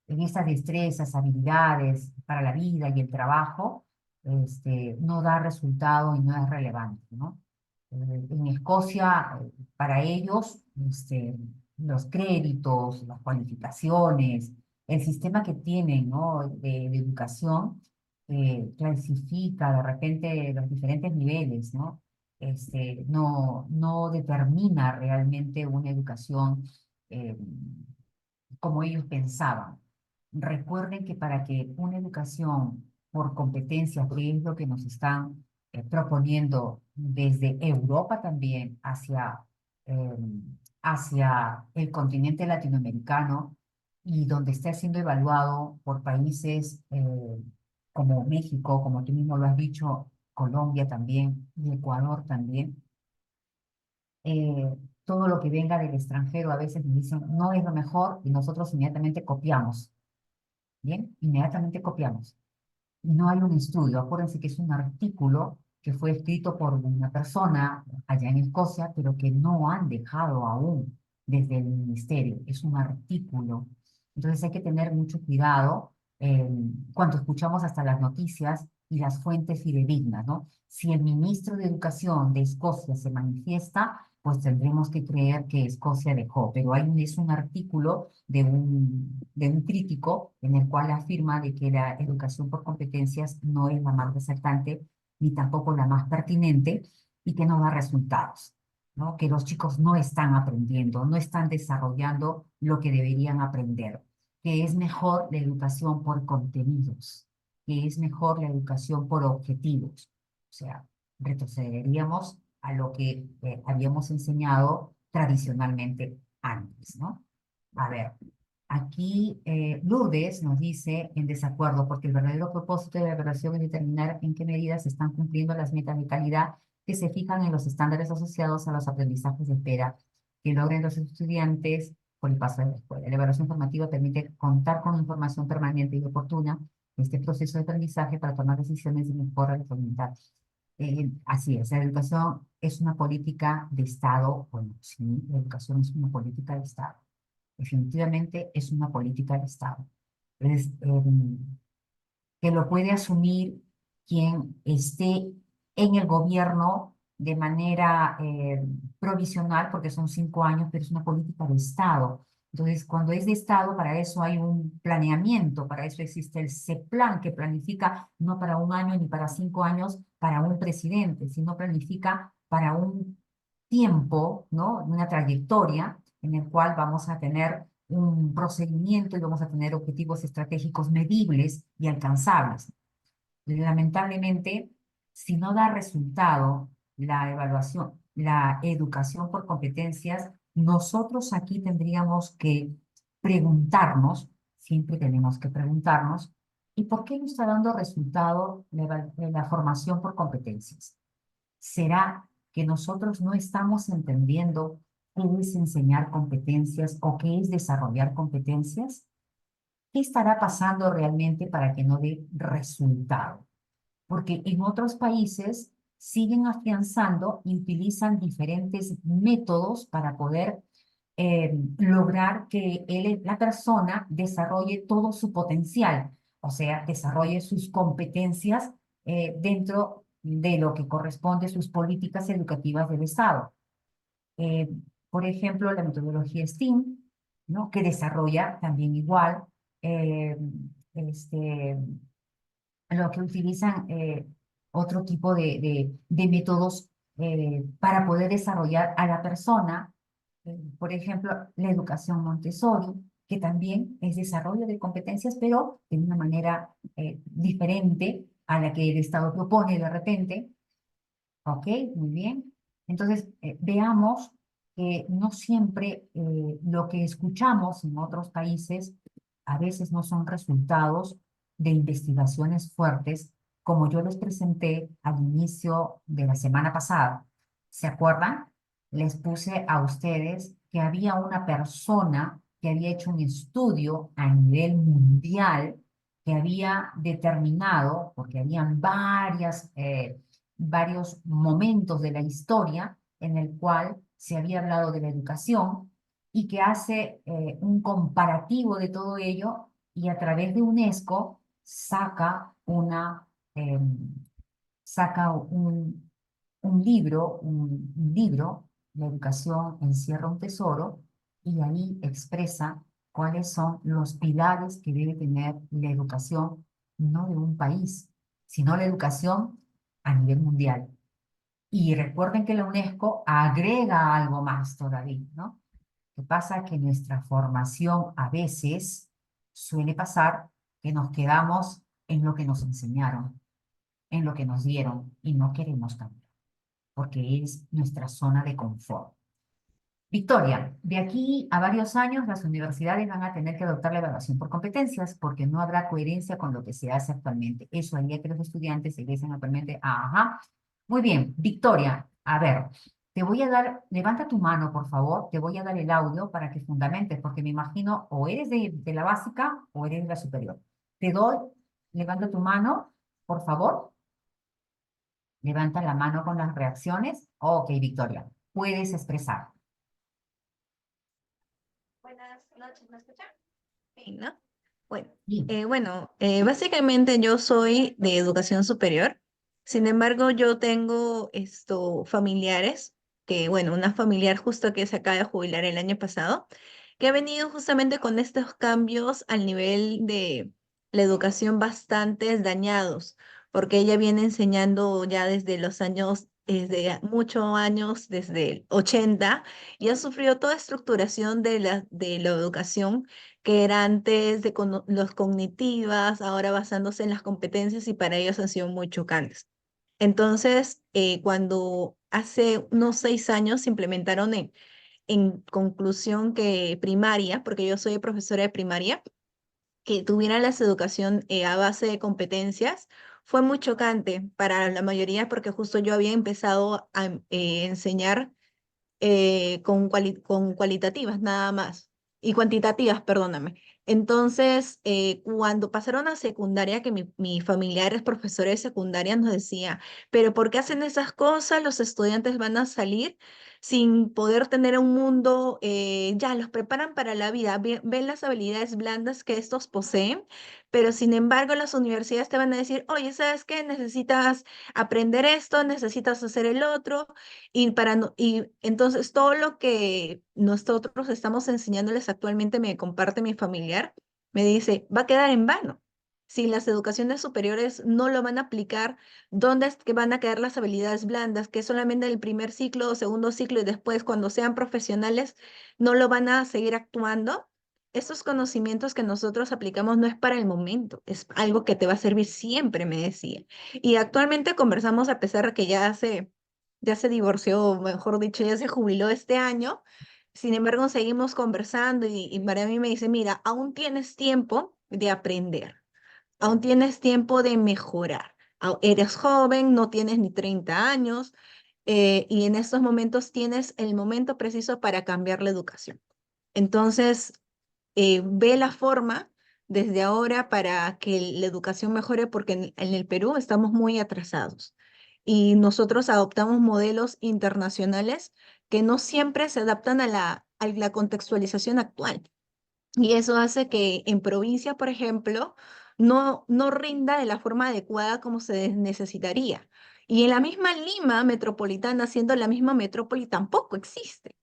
en estas destrezas, habilidades para la vida y el trabajo, no da resultado y no es relevante, ¿no? En Escocia, para ellos, los créditos, las cualificaciones, el sistema que tienen, ¿no? de educación, clasifica de repente los diferentes niveles, ¿no? No determina realmente una educación eh, como ellos pensaban. Recuerden que para que una educación por competencias, que es lo que nos están proponiendo desde Europa también eh, hacia el continente latinoamericano y donde está siendo evaluado por países como México, como tú mismo lo has dicho, Colombia también y Ecuador también, eh, todo lo que venga del extranjero a veces nos dicen no es lo mejor y nosotros inmediatamente copiamos, ¿bien? Inmediatamente copiamos. y no hay un estudio. Acuérdense que es un artículo que fue escrito por una persona allá en Escocia, pero que no han dejado aún desde el ministerio. Es un artículo. Entonces hay que tener mucho cuidado cuando escuchamos hasta las noticias y las fuentes fidedignas, ¿no? Si el ministro de Educación de Escocia se manifiesta, pues tendremos que creer que Escocia dejó, pero es un artículo de un crítico en el cual afirma de que la educación por competencias no es la más resaltante ni tampoco la más pertinente y que no da resultados, ¿no? Que los chicos no están aprendiendo, no están desarrollando lo que deberían aprender, que es mejor la educación por contenidos, que es mejor la educación por objetivos. O sea, retrocederíamos a lo que habíamos enseñado tradicionalmente antes, ¿no? A ver, aquí Lourdes nos dice en desacuerdo, porque el verdadero propósito de la evaluación es determinar en qué medida se están cumpliendo las metas de calidad que se fijan en los estándares asociados a los aprendizajes de espera que logren los estudiantes por el paso de la escuela. La evaluación formativa permite contar con información permanente y oportuna en este proceso de aprendizaje para tomar decisiones de mejora de voluntad. Así es, la educación es una política de Estado, bueno, sí, la educación es una política de Estado. Definitivamente es una política de Estado. Es, que lo puede asumir quien esté en el gobierno de manera provisional, porque son 5 años, pero es una política de Estado. Entonces, cuando es de Estado, para eso hay un planeamiento, para eso existe el CEPLAN, que planifica no para un año ni para 5 años para un presidente, sino planifica para un tiempo, ¿no? Una trayectoria en el cual vamos a tener un procedimiento y vamos a tener objetivos estratégicos medibles y alcanzables. Lamentablemente, si no da resultado la evaluación, la educación por competencias, nosotros aquí tendríamos que preguntarnos, siempre tenemos que preguntarnos, ¿y por qué no está dando resultado la formación por competencias? ¿Será que nosotros no estamos entendiendo qué es enseñar competencias o qué es desarrollar competencias? ¿Qué estará pasando realmente para que no dé resultado? Porque en otros países siguen afianzando y utilizan diferentes métodos para poder lograr que la persona desarrolle todo su potencial, o sea, desarrolle sus competencias dentro de lo que corresponde a sus políticas educativas del Estado. Eh, por ejemplo, la metodología STEAM, ¿no? Que desarrolla también igual eh, este, lo que utilizan otro tipo de métodos para poder desarrollar a la persona. Por ejemplo, la educación Montessori, que también es desarrollo de competencias, pero de una manera diferente a la que el Estado propone de repente. Ok, muy bien. Entonces, veamos que no siempre lo que escuchamos en otros países a veces no son resultados de investigaciones fuertes, como yo les presenté al inicio de la semana pasada. ¿Se acuerdan? Les puse a ustedes que había una persona que había hecho un estudio a nivel mundial que había determinado, porque habían varios momentos de la historia en el cual se había hablado de la educación y que hace un comparativo de todo ello y a través de UNESCO eh, saca un libro, La educación encierra un tesoro, y ahí expresa cuáles son los pilares que debe tener la educación, no de un país, sino la educación a nivel mundial. Y recuerden que la UNESCO agrega algo más todavía, ¿no? Lo que pasa es que nuestra formación a veces suele pasar que nos quedamos en lo que nos enseñaron, en lo que nos dieron y no queremos cambiar, porque es nuestra zona de confort. Victoria, de aquí a varios años las universidades van a tener que adoptar la evaluación por competencias porque no habrá coherencia con lo que se hace actualmente. Eso haría que los estudiantes se egresen actualmente. Ajá. Muy bien, Victoria, a ver, te voy a dar, levanta tu mano, por favor, te voy a dar el audio para que fundamentes, porque me imagino o eres de la básica o eres de la superior. Te doy, levanta tu mano Por favor, levanta la mano con las reacciones. Ok, Victoria, puedes expresar. Buenas noches, ¿me escuchan? Sí, ¿no? Bueno, Sí. básicamente yo soy de educación superior. Sin embargo, yo tengo familiares que, bueno, una familiar justo que se acaba de jubilar el año pasado, que ha venido justamente con estos cambios al nivel de la educación bastante dañados, porque ella viene enseñando ya desde los años, desde muchos años, desde el 80, y ha sufrido toda estructuración de la educación que era antes de los cognitivas, ahora basándose en las competencias y para ellos han sido muy chocantes. Entonces, cuando hace unos 6 años se implementaron en conclusión que primaria, porque yo soy profesora de primaria, que tuvieran la educación a base de competencias, fue muy chocante para la mayoría porque justo yo había empezado a enseñar con cualitativas nada más, y cuantitativas, perdóname. Entonces, cuando pasaron a secundaria, que mi familiar es profesor de secundaria, nos decía, pero ¿por qué hacen esas cosas? Los estudiantes van a salir sin poder tener un mundo, ya los preparan para la vida, ven las habilidades blandas que estos poseen, pero sin embargo las universidades te van a decir, oye, ¿sabes qué? Necesitas aprender esto, necesitas hacer el otro, y entonces todo lo que nosotros estamos enseñándoles actualmente, me comparte mi familiar, me dice, va a quedar en vano. Si las educaciones superiores no lo van a aplicar, ¿dónde es que van a quedar las habilidades blandas? Que solamente en el primer ciclo o segundo ciclo y después cuando sean profesionales no lo van a seguir actuando. Estos conocimientos que nosotros aplicamos no es para el momento, es algo que te va a servir siempre, me decía. Y actualmente conversamos a pesar de que ya se divorció, o mejor dicho, ya se jubiló este año. Sin embargo, seguimos conversando y para mí me dice, mira, aún tienes tiempo de aprender, aún tienes tiempo de mejorar. Eres joven, no tienes ni 30 años, y en estos momentos tienes el momento preciso para cambiar la educación. Entonces, ve la forma desde ahora para que la educación mejore, porque en el Perú estamos muy atrasados y nosotros adoptamos modelos internacionales que no siempre se adaptan a la contextualización actual. Y eso hace que en provincia, por ejemplo, no rinda de la forma adecuada como se necesitaría. Y en la misma Lima metropolitana, siendo la misma metrópoli, tampoco existe.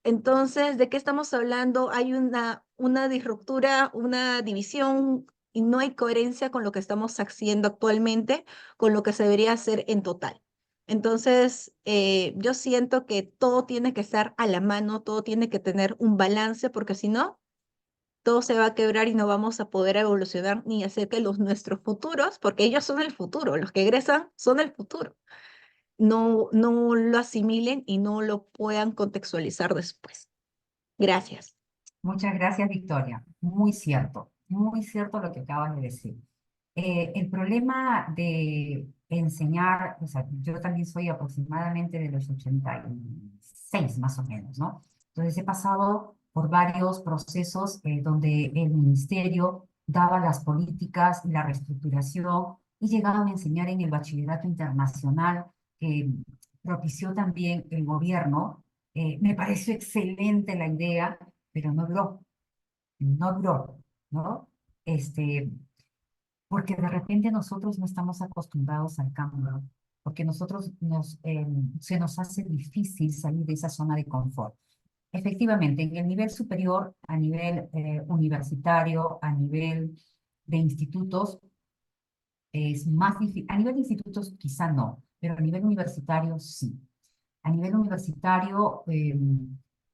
Entonces, ¿de qué estamos hablando? Hay una disruptura, una división, y no hay coherencia con lo que estamos haciendo actualmente, con lo que se debería hacer en total. Entonces, yo siento que todo tiene que estar a la mano, todo tiene que tener un balance, porque si no, todo se va a quebrar y no vamos a poder evolucionar ni hacer que nuestros futuros, porque ellos son el futuro, los que egresan son el futuro, no lo asimilen y no lo puedan contextualizar después. Gracias. Muchas gracias, Victoria. Muy cierto lo que acabas de decir. El problema de enseñar, o sea, yo también soy aproximadamente de los 86 más o menos, ¿no? Entonces he pasado por varios procesos donde el ministerio daba las políticas y la reestructuración y llegaban a enseñar en el bachillerato internacional que propició también el gobierno. Me pareció excelente la idea, pero no duró, ¿no? Este, porque de repente nosotros no estamos acostumbrados al cambio, porque nosotros se nos hace difícil salir de esa zona de confort. Efectivamente, en el nivel superior, a nivel universitario, a nivel de institutos, es más difícil. A nivel de institutos quizá no, pero a nivel universitario sí. A nivel universitario,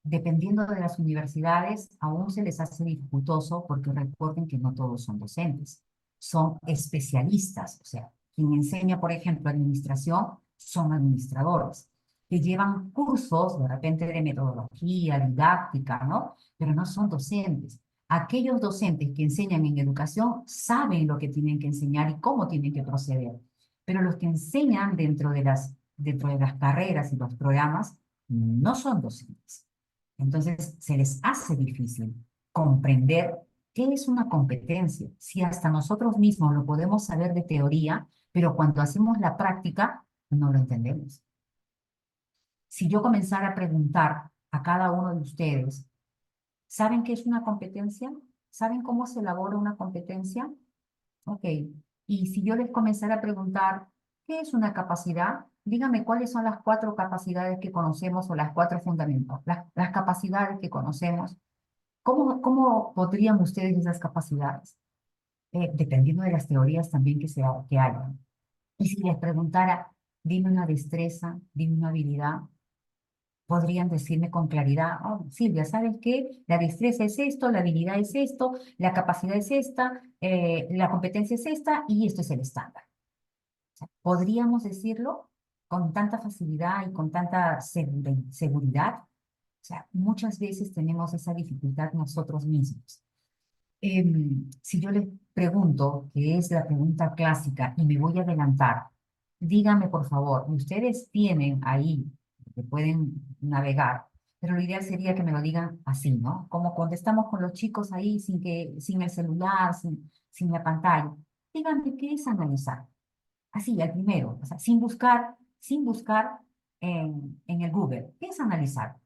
dependiendo de las universidades, aún se les hace dificultoso porque recuerden que no todos son docentes, son especialistas. O sea, quien enseña, por ejemplo, administración, son administradores, que llevan cursos de repente de metodología, didáctica, ¿no? Pero no son docentes. Aquellos docentes que enseñan en educación saben lo que tienen que enseñar y cómo tienen que proceder, pero los que enseñan dentro de las carreras y los programas no son docentes. Entonces, se les hace difícil comprender qué es una competencia, si hasta nosotros mismos lo podemos saber de teoría, pero cuando hacemos la práctica, no lo entendemos. Si yo comenzara a preguntar a cada uno de ustedes, ¿saben qué es una competencia? ¿Saben cómo se elabora una competencia? Ok. Y si yo les comenzara a preguntar, ¿qué es una capacidad? Díganme cuáles son las 4 capacidades que conocemos o las 4 fundamentos, las capacidades que conocemos. ¿Cómo podrían ustedes esas capacidades? Dependiendo de las teorías también que hayan. Y si les preguntara, dime una destreza, dime una habilidad, podrían decirme con claridad, oh, Silvia, ¿sabes qué? La destreza es esto, la habilidad es esto, la capacidad es esta, la competencia es esta y esto es el estándar. O sea, podríamos decirlo con tanta facilidad y con tanta seguridad. O sea, muchas veces tenemos esa dificultad nosotros mismos. Si yo les pregunto, que es la pregunta clásica, y me voy a adelantar, díganme por favor, ustedes tienen ahí, que pueden navegar, pero lo ideal sería que me lo digan así, ¿no? Como cuando estamos con los chicos ahí sin el celular, sin la pantalla. Díganme qué es analizar. Así, al primero, o sea, sin buscar en el Google. ¿Qué es analizar?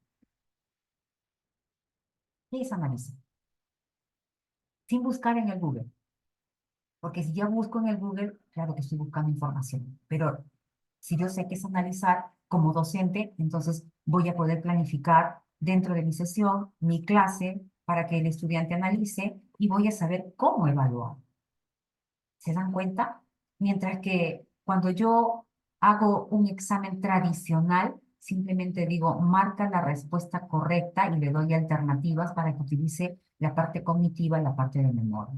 ¿Qué es analizar? Sin buscar en el Google. Porque si yo busco en el Google, claro que estoy buscando información, pero si yo sé qué es analizar como docente, entonces voy a poder planificar dentro de mi sesión, mi clase, para que el estudiante analice y voy a saber cómo evaluar. ¿Se dan cuenta? Mientras que cuando yo hago un examen tradicional, simplemente digo, marca la respuesta correcta y le doy alternativas para que utilice la parte cognitiva y la parte de memoria.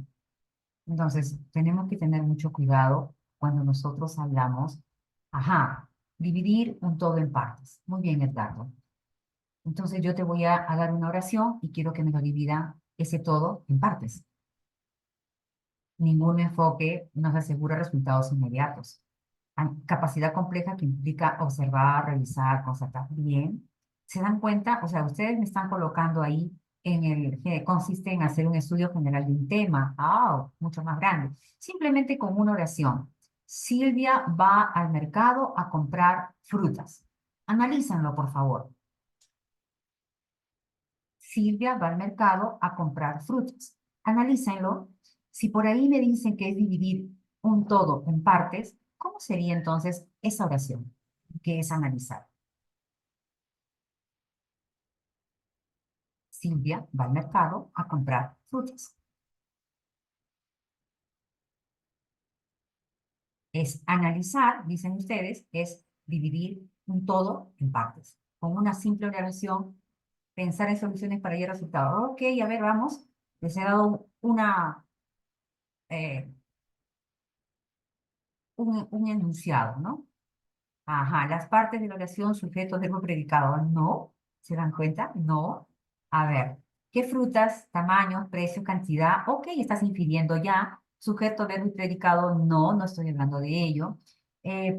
Entonces, tenemos que tener mucho cuidado cuando nosotros hablamos, ajá, dividir un todo en partes. Muy bien, Edgardo. Entonces, yo te voy a dar una oración y quiero que me lo divida ese todo en partes. Ningún enfoque nos asegura resultados inmediatos. Capacidad compleja que implica observar, revisar, constatar. Bien. ¿Se dan cuenta? O sea, ustedes me están colocando ahí en el que consiste en hacer un estudio general de un tema. Ah, mucho más grande. Simplemente con una oración. Silvia va al mercado a comprar frutas. Analízanlo, por favor. Silvia va al mercado a comprar frutas. Analícenlo. Si por ahí me dicen que es dividir un todo en partes, ¿cómo sería entonces esa oración? Que es analizar. Silvia va al mercado a comprar frutas. Es analizar, dicen ustedes, es dividir un todo en partes. Con una simple oración, pensar en soluciones para hallar resultados. Ok, a ver, vamos. Les he dado eh, un enunciado, ¿no? Ajá, las partes de la oración, sujeto, verbo, predicado. No, ¿se dan cuenta? No. A ver, ¿qué frutas, tamaños, precio, cantidad? Ok, estás infiriendo ya. Sujeto, verbo y predicado. No, no estoy hablando de ello.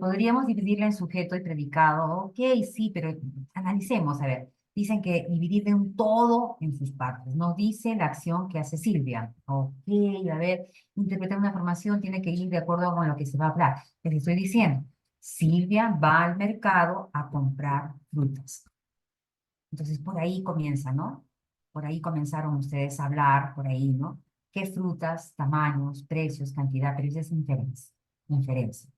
Podríamos dividirla en sujeto y predicado. Ok, sí, pero analicemos. A ver, dicen que dividir de un todo en sus partes. No dice la acción que hace Silvia. Ok, a ver, interpretar una información tiene que ir de acuerdo con lo que se va a hablar. Les estoy diciendo. Silvia va al mercado a comprar frutas. Entonces, por ahí comienza, ¿no? Por ahí comenzaron ustedes a hablar, por ahí, ¿no? ¿Qué frutas, tamaños, precios, cantidad? Pero eso es inferencia. Inferencia.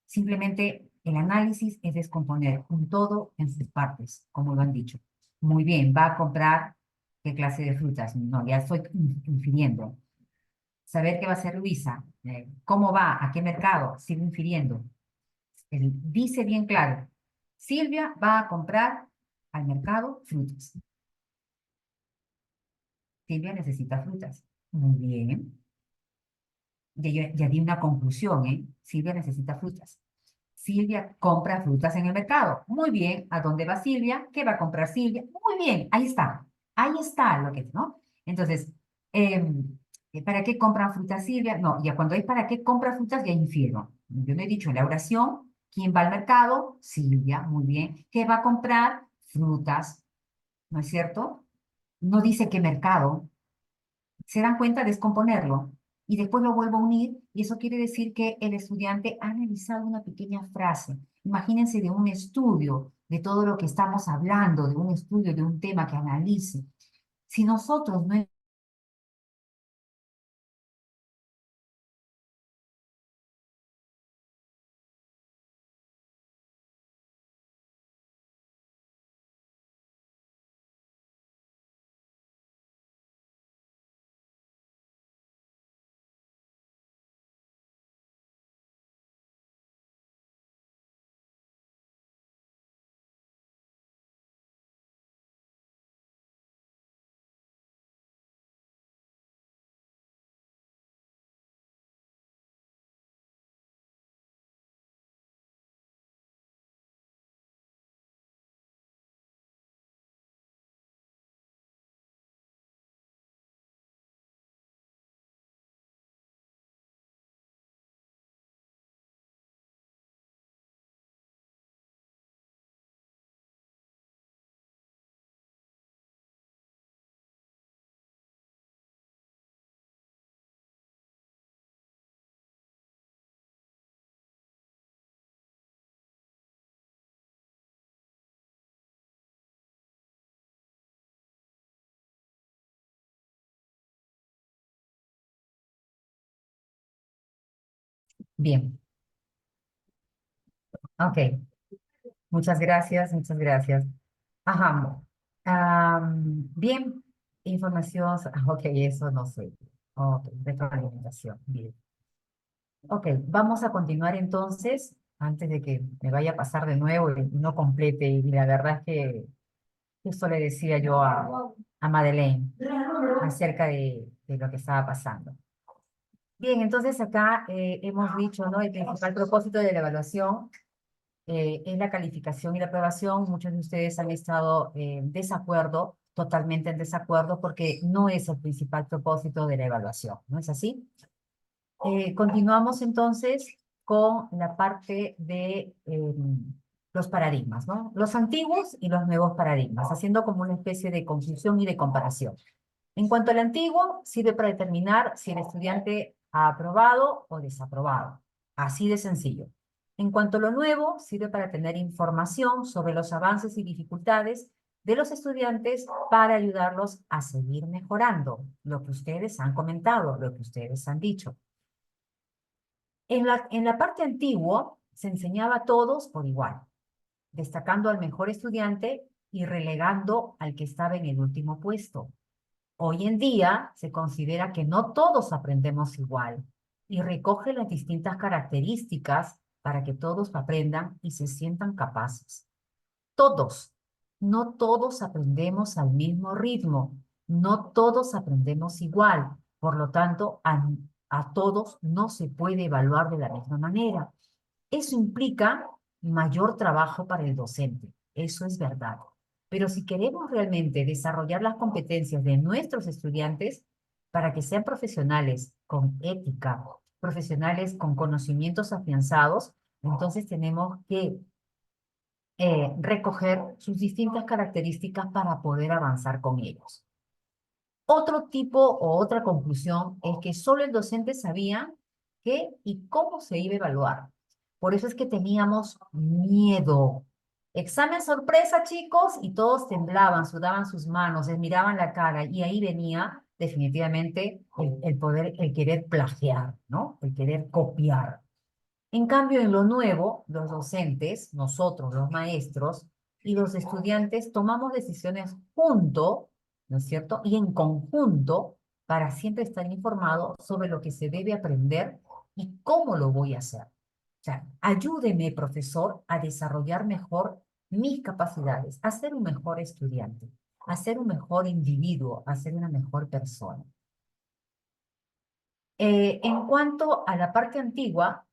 Simplemente el análisis es descomponer un todo en sus partes, como lo han dicho. Muy bien, va a comprar qué clase de frutas. No, ya estoy infiriendo. Saber qué va a hacer Luisa, cómo va, a qué mercado, sigo infiriendo. Él dice bien claro, Silvia va a comprar al mercado frutas. Silvia necesita frutas. Muy bien. Ya di una conclusión, ¿eh? Silvia necesita frutas. Silvia compra frutas en el mercado. Muy bien. ¿A dónde va Silvia? ¿Qué va a comprar Silvia? Muy bien. Ahí está. Ahí está lo que es, ¿no? Entonces, ¿para qué compran frutas Silvia? No, ya cuando hay para qué compra frutas, ya infiero. Yo no he dicho en la oración, ¿quién va al mercado? Silvia. Muy bien. ¿Qué va a comprar? Frutas. ¿No es cierto? No dice qué mercado. ¿Se dan cuenta? Descomponerlo. y después lo vuelvo a unir, y eso quiere decir que el estudiante ha analizado una pequeña frase. Imagínense de un estudio, de todo lo que estamos hablando, de un estudio, de un tema que analice. Si nosotros no... Bien, ok. Muchas gracias, muchas gracias. Ajá. Bien, información. Ok, eso no sé. Ok, retroalimentación. Bien. Ok, vamos a continuar entonces, antes de que me vaya a pasar de nuevo y no complete. Y la verdad es que justo le decía yo a Madeleine acerca de lo que estaba pasando. Bien, entonces acá hemos dicho, ¿no? El principal propósito de la evaluación es la calificación y la aprobación. Muchos de ustedes han estado en desacuerdo, totalmente en desacuerdo, porque no es el principal propósito de la evaluación, ¿no es así? Continuamos entonces con la parte de los paradigmas, ¿no? Los antiguos y los nuevos paradigmas, haciendo como una especie de conclusión y de comparación. En cuanto al antiguo, sirve para determinar si el estudiante ha aprobado o desaprobado. Así de sencillo. En cuanto a lo nuevo, sirve para tener información sobre los avances y dificultades de los estudiantes para ayudarlos a seguir mejorando lo que ustedes han comentado, lo que ustedes han dicho. En la parte antigua se enseñaba a todos por igual, destacando al mejor estudiante y relegando al que estaba en el último puesto. Hoy en día se considera que no todos aprendemos igual y recoge las distintas características para que todos aprendan y se sientan capaces. Todos, no todos aprendemos al mismo ritmo, no todos aprendemos igual, por lo tanto, a todos no se puede evaluar de la misma manera. Eso implica mayor trabajo para el docente, eso es verdad. Pero si queremos realmente desarrollar las competencias de nuestros estudiantes para que sean profesionales con ética, profesionales con conocimientos afianzados, entonces tenemos que recoger sus distintas características para poder avanzar con ellos. Otro tipo o otra conclusión es que solo el docente sabía qué y cómo se iba a evaluar. Por eso es que teníamos miedo. Examen sorpresa, chicos, y todos temblaban, sudaban sus manos, les miraban la cara, y ahí venía definitivamente el poder, el querer plagiar, ¿no? El querer copiar. En cambio, en lo nuevo, los docentes, nosotros, los maestros y los estudiantes tomamos decisiones junto, ¿no es cierto? Y en conjunto para siempre estar informados sobre lo que se debe aprender y cómo lo voy a hacer. O sea, ayúdeme, profesor, a desarrollar mejor mis capacidades, a ser un mejor estudiante, a ser un mejor individuo, a ser una mejor persona. En cuanto a la parte antigua,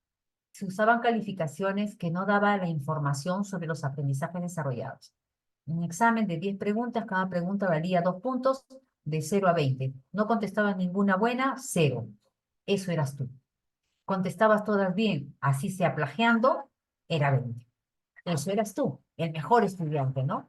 se usaban calificaciones que no daban la información sobre los aprendizajes desarrollados. Un examen de 10 preguntas, cada pregunta valía 2 puntos de 0 a 20. No contestabas ninguna buena, 0. Eso eras tú. Contestabas todas bien, así sea plagiando, era 20. Eso eras tú, el mejor estudiante, ¿no?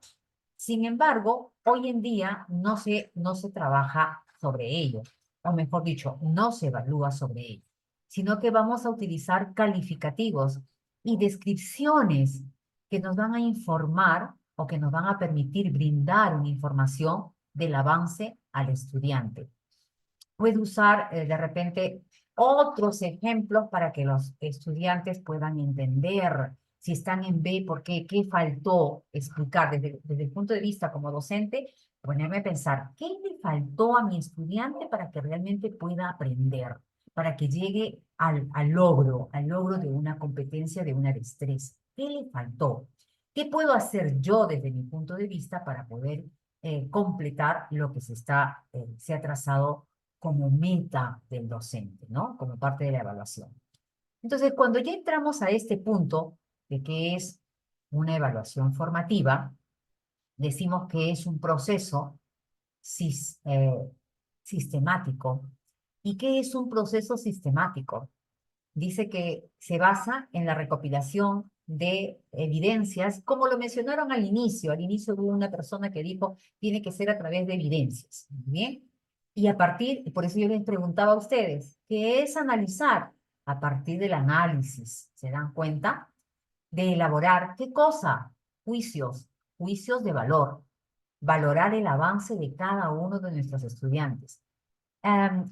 Sin embargo, hoy en día no se trabaja sobre ello. o mejor dicho, no se evalúa sobre ello, sino que vamos a utilizar calificativos y descripciones que nos van a informar o que nos van a permitir brindar una información del avance al estudiante. Puede usar de repente otros ejemplos para que los estudiantes puedan entender si están en B, por qué, qué faltó explicar desde el punto de vista como docente, ponerme a pensar, ¿qué le faltó a mi estudiante para que realmente pueda aprender, para que llegue al logro de una competencia, de una destreza? ¿Qué le faltó? ¿Qué puedo hacer yo desde mi punto de vista para poder completar lo que se ha trazado como meta del docente, ¿no? Como parte de la evaluación. Entonces, cuando ya entramos a este punto de que es una evaluación formativa, decimos que es un proceso sistemático. ¿Y qué es un proceso sistemático? Dice que se basa en la recopilación de evidencias, como lo mencionaron al inicio. Al inicio hubo una persona que dijo, tiene que ser a través de evidencias. ¿Bien? Y por eso yo les preguntaba a ustedes, ¿qué es analizar? A partir del análisis, ¿se dan cuenta? De elaborar, ¿qué cosa? Juicios, juicios de valor. Valorar el avance de cada uno de nuestros estudiantes.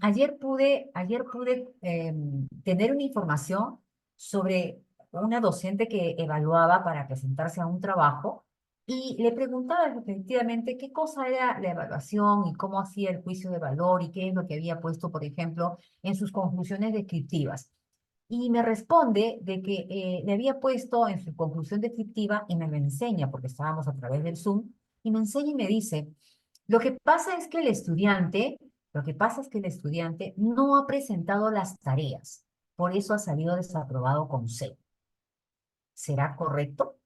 Ayer pude tener una información sobre una docente que evaluaba para presentarse a un trabajo y le preguntaba efectivamente qué cosa era la evaluación y cómo hacía el juicio de valor y qué es lo que había puesto, por ejemplo, en sus conclusiones descriptivas. Y me responde de que le había puesto en su conclusión descriptiva y me lo enseña, porque estábamos a través del Zoom, y me enseña y me dice, lo que pasa es que el estudiante no ha presentado las tareas, por eso ha salido desaprobado con C. ¿Será correcto?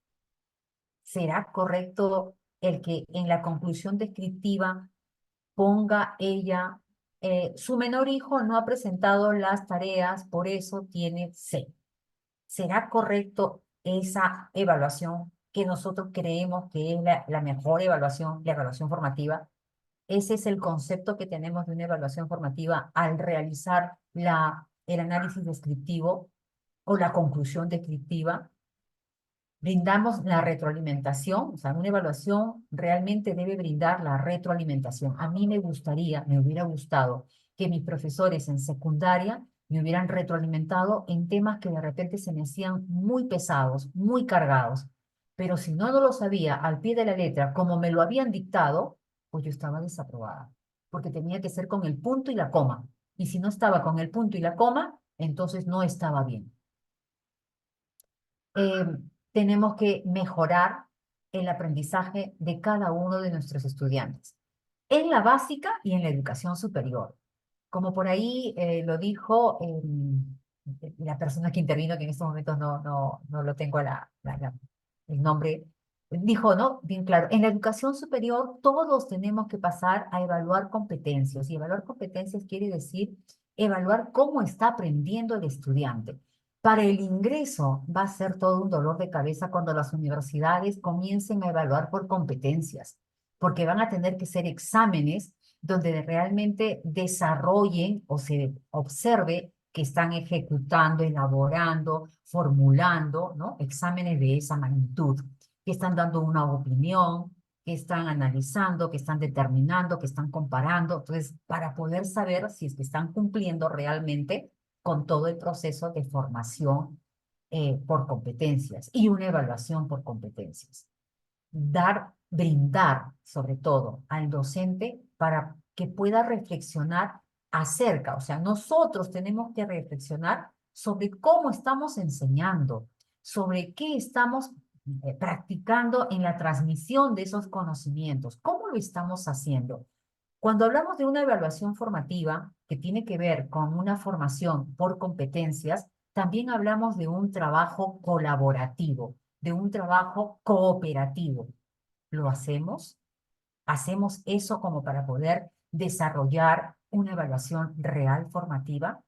¿Será correcto el que en la conclusión descriptiva ponga ella, su menor hijo no ha presentado las tareas, por eso tiene C? ¿Será correcto esa evaluación que nosotros creemos que es la mejor evaluación, la evaluación formativa? Ese es el concepto que tenemos de una evaluación formativa al realizar el análisis descriptivo o la conclusión descriptiva. Brindamos la retroalimentación, o sea, una evaluación realmente debe brindar la retroalimentación. A mí me hubiera gustado que mis profesores en secundaria me hubieran retroalimentado en temas que de repente se me hacían muy pesados, muy cargados. Pero si no lo sabía al pie de la letra, como me lo habían dictado, pues yo estaba desaprobada, porque tenía que ser con el punto y la coma. Y si no estaba con el punto y la coma, entonces no estaba bien. Eh, Tenemos que mejorar el aprendizaje de cada uno de nuestros estudiantes, en la básica y en la educación superior. Como por ahí lo dijo la persona que intervino, que en estos momentos no lo tengo el nombre, dijo, ¿no? Bien claro, en la educación superior todos tenemos que pasar a evaluar competencias, y evaluar competencias quiere decir evaluar cómo está aprendiendo el estudiante. Para el ingreso va a ser todo un dolor de cabeza cuando las universidades comiencen a evaluar por competencias, porque van a tener que ser exámenes donde realmente desarrollen o se observe que están ejecutando, elaborando, formulando, ¿no? Exámenes de esa magnitud, que están dando una opinión, que están analizando, que están determinando, que están comparando. Entonces, para poder saber si es que están cumpliendo realmente con todo el proceso de formación por competencias y una evaluación por competencias. Brindar sobre todo al docente para que pueda reflexionar acerca, o sea, nosotros tenemos que reflexionar sobre cómo estamos enseñando, sobre qué estamos practicando en la transmisión de esos conocimientos, cómo lo estamos haciendo. Cuando hablamos de una evaluación formativa que tiene que ver con una formación por competencias, también hablamos de un trabajo colaborativo, de un trabajo cooperativo. ¿Lo hacemos? ¿Hacemos eso como para poder desarrollar una evaluación real formativa?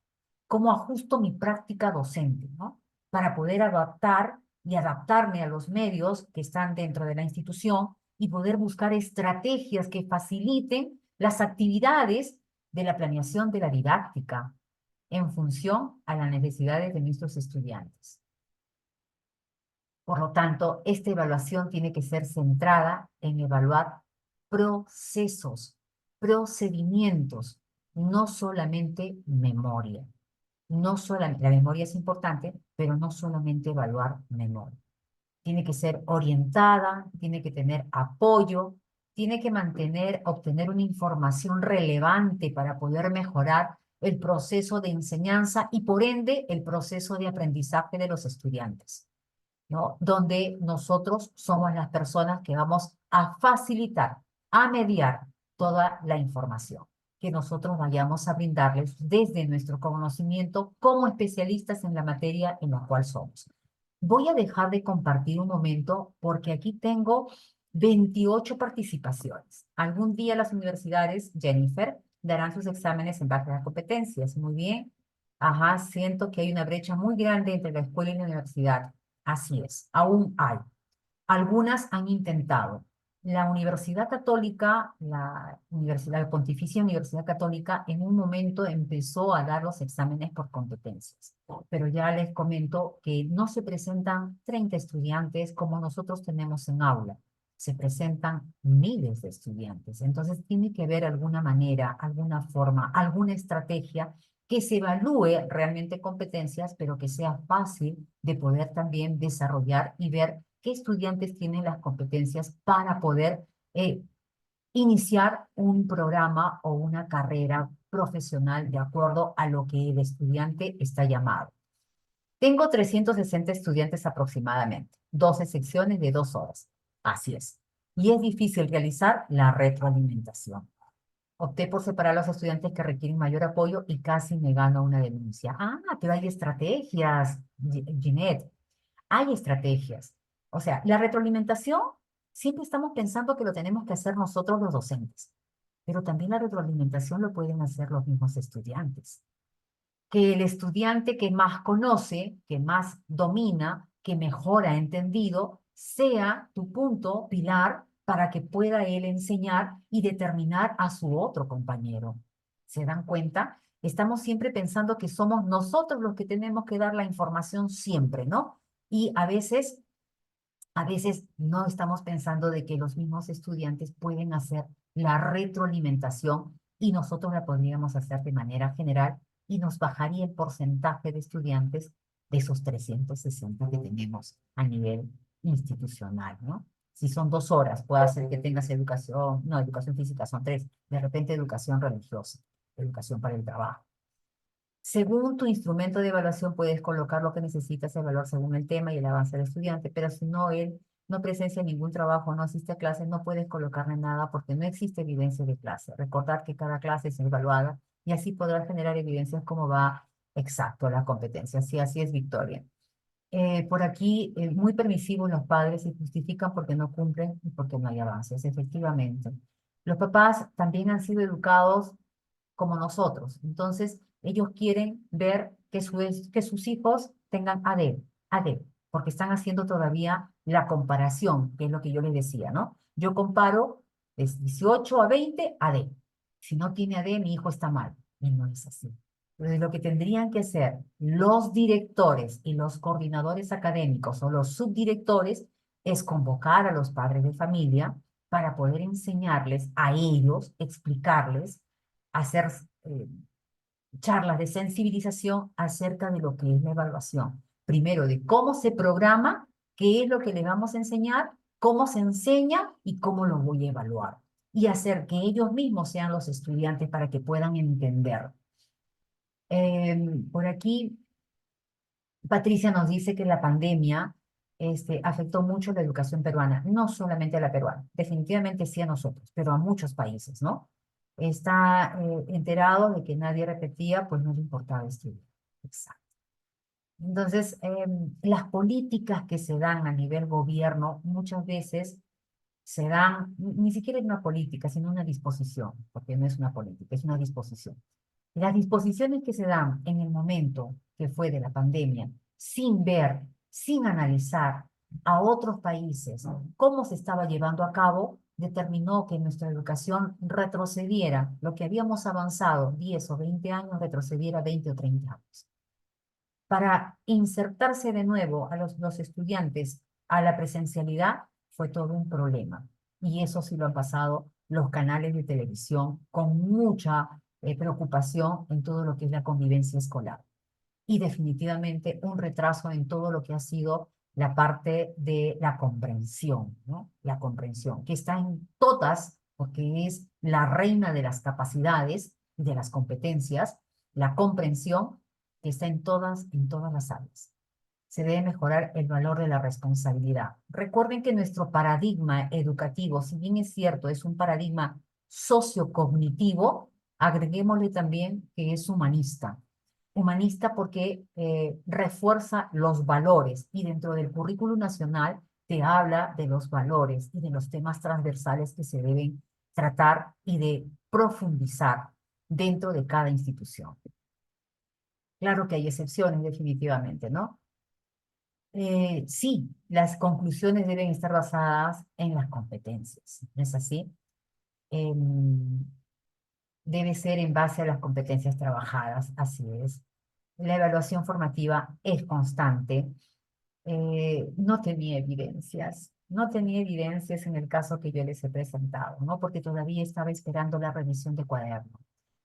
¿Cómo ajusto mi práctica docente, ¿no? Para poder adaptar y adaptarme a los medios que están dentro de la institución y poder buscar estrategias que faciliten las actividades de la planeación de la didáctica en función a las necesidades de nuestros estudiantes. Por lo tanto, esta evaluación tiene que ser centrada en evaluar procesos, procedimientos, no solamente memoria. No solamente, la memoria es importante, pero no solamente evaluar memoria. Tiene que ser orientada, tiene que tener apoyo, tiene que obtener una información relevante para poder mejorar el proceso de enseñanza y por ende el proceso de aprendizaje de los estudiantes, ¿no? Donde nosotros somos las personas que vamos a facilitar, a mediar toda la información que nosotros vayamos a brindarles desde nuestro conocimiento como especialistas en la materia en la cual somos. Voy a dejar de compartir un momento porque aquí tengo 28 participaciones. Algún día las universidades, Jennifer, darán sus exámenes en base a las competencias. Muy bien. Ajá, siento que hay una brecha muy grande entre la escuela y la universidad. Así es, aún hay. Algunas han intentado. La Universidad Católica, la Pontificia Universidad Católica, en un momento empezó a dar los exámenes por competencias. Pero ya les comento que no se presentan 30 estudiantes como nosotros tenemos en aula. Se presentan miles de estudiantes. Entonces tiene que haber alguna manera, alguna forma, alguna estrategia que se evalúe realmente competencias, pero que sea fácil de poder también desarrollar y ver qué estudiantes tienen las competencias para poder iniciar un programa o una carrera profesional de acuerdo a lo que el estudiante está llamado. Tengo 360 estudiantes aproximadamente, 12 secciones de 2 horas. Así es. Y es difícil realizar la retroalimentación. Opté por separar a los estudiantes que requieren mayor apoyo y casi me gano una denuncia. Ah, pero hay estrategias, Ginette. Hay estrategias. O sea, la retroalimentación, siempre estamos pensando que lo tenemos que hacer nosotros los docentes, pero también la retroalimentación lo pueden hacer los mismos estudiantes. Que el estudiante que más conoce, que más domina, que mejor ha entendido, sea tu punto pilar para que pueda él enseñar y determinar a su otro compañero. ¿Se dan cuenta? Estamos siempre pensando que somos nosotros los que tenemos que dar la información siempre, ¿no? Y a veces no estamos pensando de que los mismos estudiantes pueden hacer la retroalimentación y nosotros la podríamos hacer de manera general y nos bajaría el porcentaje de estudiantes de esos 360 que tenemos a nivel institucional, ¿no? Si son 2 horas, puede ser que tengas educación, no, educación física son 3, de repente educación religiosa, educación para el trabajo. Según tu instrumento de evaluación puedes colocar lo que necesitas evaluar según el tema y el avance del estudiante, pero si no él no presencia ningún trabajo, no asiste a clase, no puedes colocarle nada porque no existe evidencia de clase. Recordar que cada clase es evaluada y así podrás generar evidencias cómo va exacto la competencia. Sí, así es, Victoria. Por aquí, muy permisivos los padres y justifican porque no cumplen y porque no hay avances, efectivamente. Los papás también han sido educados como nosotros. Entonces, ellos quieren ver que sus hijos tengan AD, porque están haciendo todavía la comparación, que es lo que yo les decía, ¿no? Yo comparo de 18 a 20 AD. Si no tiene AD, mi hijo está mal. Y no es así. Entonces, lo que tendrían que hacer los directores y los coordinadores académicos o los subdirectores es convocar a los padres de familia para poder enseñarles a ellos, explicarles, hacer charlas de sensibilización acerca de lo que es la evaluación. Primero, de cómo se programa, qué es lo que les vamos a enseñar, cómo se enseña y cómo lo voy a evaluar. Y hacer que ellos mismos sean los estudiantes para que puedan entender. Por aquí, Patricia nos dice que la pandemia afectó mucho la educación peruana, no solamente a la peruana, definitivamente sí a nosotros, pero a muchos países, ¿no? Está enterado de que nadie repetía, pues no le importaba estudiar. Exacto. Entonces, las políticas que se dan a nivel gobierno muchas veces se dan, ni siquiera es una política, sino una disposición, porque no es una política, es una disposición. Las disposiciones que se dan en el momento que fue de la pandemia, sin ver, sin analizar a otros países, cómo se estaba llevando a cabo, determinó que nuestra educación retrocediera, lo que habíamos avanzado 10 o 20 años, retrocediera 20 o 30 años. Para insertarse de nuevo a los estudiantes a la presencialidad fue todo un problema. Y eso sí lo han pasado los canales de televisión con mucha preocupación en todo lo que es la convivencia escolar. Y definitivamente un retraso en todo lo que ha sido la parte de la comprensión, ¿no? La comprensión, que está en todas, porque es la reina de las capacidades y de las competencias, la comprensión que está en todas las áreas. Se debe mejorar el valor de la responsabilidad. Recuerden que nuestro paradigma educativo, si bien es cierto, es un paradigma sociocognitivo, agreguémosle también que es humanista. Humanista porque refuerza los valores y dentro del currículo nacional te habla de los valores y de los temas transversales que se deben tratar y de profundizar dentro de cada institución. Claro que hay excepciones definitivamente, ¿no? Sí, las conclusiones deben estar basadas en las competencias, ¿no es así? Em, Debe ser en base a las competencias trabajadas, así es. La evaluación formativa es constante. No tenía evidencias, no tenía evidencias en el caso que yo les he presentado, ¿no? Porque todavía estaba esperando la revisión de cuaderno.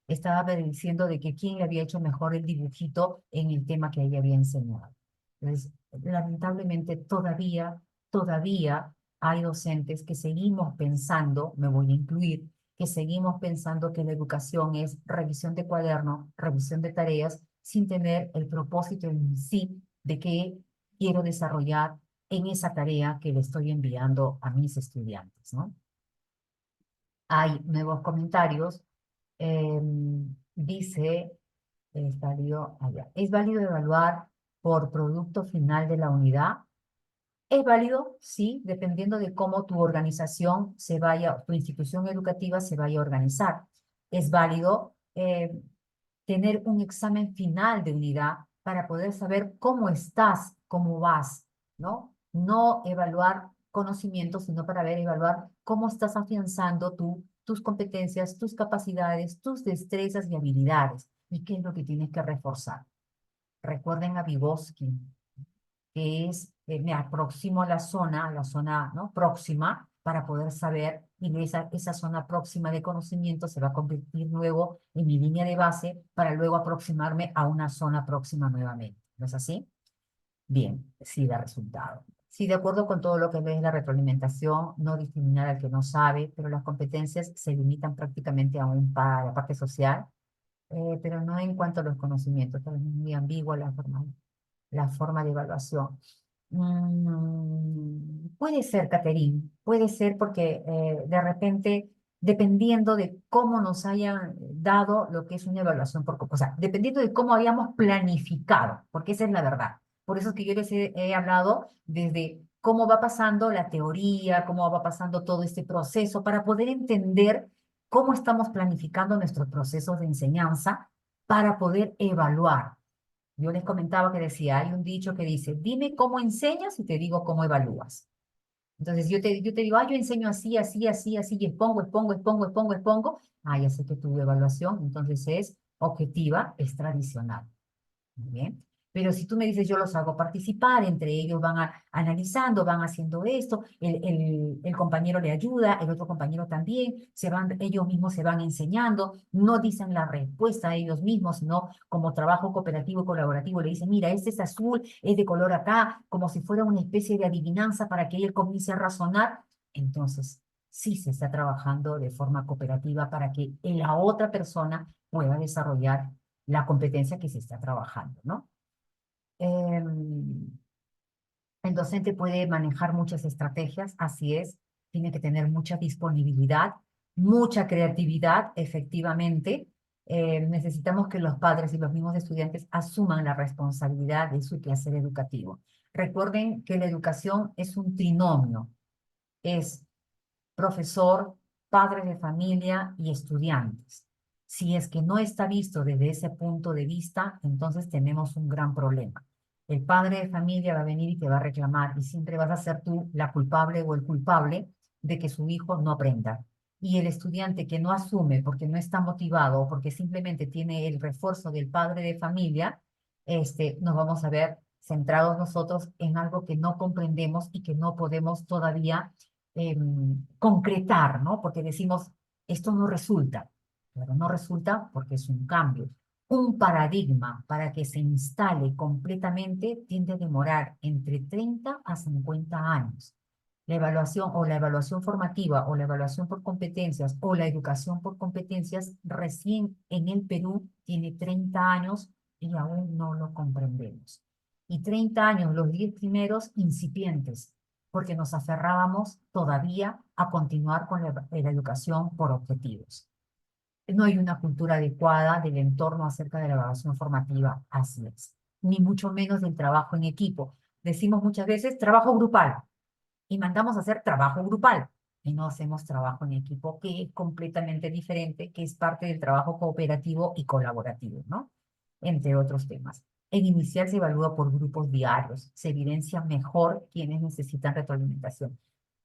Estaba diciendo de que quién le había hecho mejor el dibujito en el tema que ella había enseñado. Entonces, lamentablemente todavía hay docentes que seguimos pensando, me voy a incluir, que seguimos pensando que la educación es revisión de cuaderno, revisión de tareas, sin tener el propósito en sí de qué quiero desarrollar en esa tarea que le estoy enviando a mis estudiantes, ¿no? Hay nuevos comentarios. Dice, es válido evaluar por producto final de la unidad. Es válido, sí, dependiendo de cómo tu organización se vaya, tu institución educativa se vaya a organizar. Es válido tener un examen final de unidad para poder saber cómo estás, cómo vas, ¿no? No evaluar conocimientos, sino para ver, evaluar cómo estás afianzando tus competencias, tus capacidades, tus destrezas y habilidades, y qué es lo que tienes que reforzar. Recuerden a Vygotsky, que es, me aproximo a la zona, ¿no? próxima, para poder saber, y esa zona próxima de conocimiento se va a convertir luego en mi línea de base para luego aproximarme a una zona próxima nuevamente. ¿No es así? Bien, sí da resultado. Sí, de acuerdo con todo lo que es la retroalimentación, no discriminar al que no sabe, pero las competencias se limitan prácticamente aún para la parte social, pero no en cuanto a los conocimientos, es muy ambigua la forma de evaluación. Puede ser, Caterín, puede ser porque de repente, dependiendo de cómo nos hayan dado lo que es una evaluación o sea, dependiendo de cómo habíamos planificado, porque esa es la verdad. Por eso es que yo les he hablado desde cómo va pasando la teoría, cómo va pasando todo este proceso, para poder entender cómo estamos planificando nuestros procesos de enseñanza para poder evaluar. Yo les comentaba que decía, hay un dicho que dice, dime cómo enseñas y te digo cómo evalúas. Entonces yo te digo, yo enseño así, así, así, así, y expongo. Ya sé que tu evaluación entonces es objetiva, es tradicional. Muy bien. Pero si tú me dices, yo los hago participar, entre ellos van analizando, van haciendo esto, el compañero le ayuda, el otro compañero también, ellos mismos se van enseñando, no dicen la respuesta a ellos mismos, sino como trabajo cooperativo y colaborativo, le dicen, mira, este es azul, es de color acá, como si fuera una especie de adivinanza para que él comience a razonar. Entonces, sí se está trabajando de forma cooperativa para que la otra persona pueda desarrollar la competencia que se está trabajando, ¿no? El docente puede manejar muchas estrategias, así es, tiene que tener mucha disponibilidad, mucha creatividad, efectivamente. Necesitamos que los padres y los mismos estudiantes asuman la responsabilidad de su quehacer educativo. Recuerden que la educación es un trinomio, es profesor, padre de familia y estudiantes. Si es que no está visto desde ese punto de vista, entonces tenemos un gran problema. El padre de familia va a venir y te va a reclamar y siempre vas a ser tú la culpable o el culpable de que su hijo no aprenda. Y el estudiante que no asume porque no está motivado o porque simplemente tiene el refuerzo del padre de familia, nos vamos a ver centrados nosotros en algo que no comprendemos y que no podemos todavía concretar, ¿no? Porque decimos, esto no resulta, pero no resulta porque es un cambio. Un paradigma para que se instale completamente tiende a demorar entre 30 a 50 años. La evaluación o la evaluación formativa o la evaluación por competencias o la educación por competencias recién en el Perú tiene 30 años y aún no lo comprendemos. Y 30 años, los 10 primeros incipientes, porque nos aferrábamos todavía a continuar con la educación por objetivos. No hay una cultura adecuada del entorno acerca de la evaluación formativa, así es, ni mucho menos del trabajo en equipo. Decimos muchas veces trabajo grupal y mandamos a hacer trabajo grupal y no hacemos trabajo en equipo, que es completamente diferente, que es parte del trabajo cooperativo y colaborativo, ¿no? Entre otros temas. En inicial se evalúa por grupos diarios, se evidencia mejor quienes necesitan retroalimentación.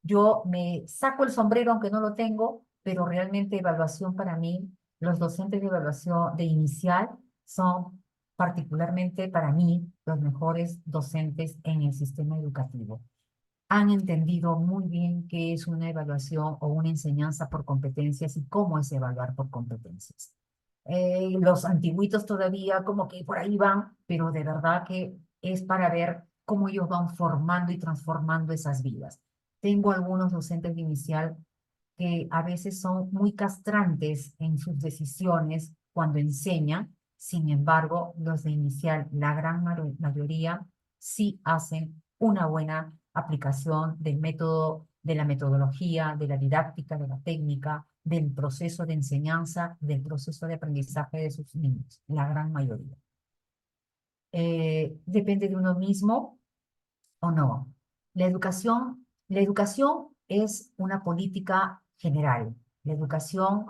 Yo me saco el sombrero aunque no lo tengo, pero realmente evaluación para mí, los docentes de evaluación de inicial son particularmente para mí los mejores docentes en el sistema educativo. Han entendido muy bien qué es una evaluación o una enseñanza por competencias y cómo es evaluar por competencias. Los antiguitos todavía como que por ahí van, pero de verdad que es para ver cómo ellos van formando y transformando esas vidas. Tengo algunos docentes de inicial que a veces son muy castrantes en sus decisiones cuando enseñan. Sin embargo, los de inicial, la gran mayoría, sí hacen una buena aplicación del método, de la metodología, de la didáctica, de la técnica, del proceso de enseñanza, del proceso de aprendizaje de sus niños, la gran mayoría. Depende de uno mismo o no. La educación es una política general. La educación,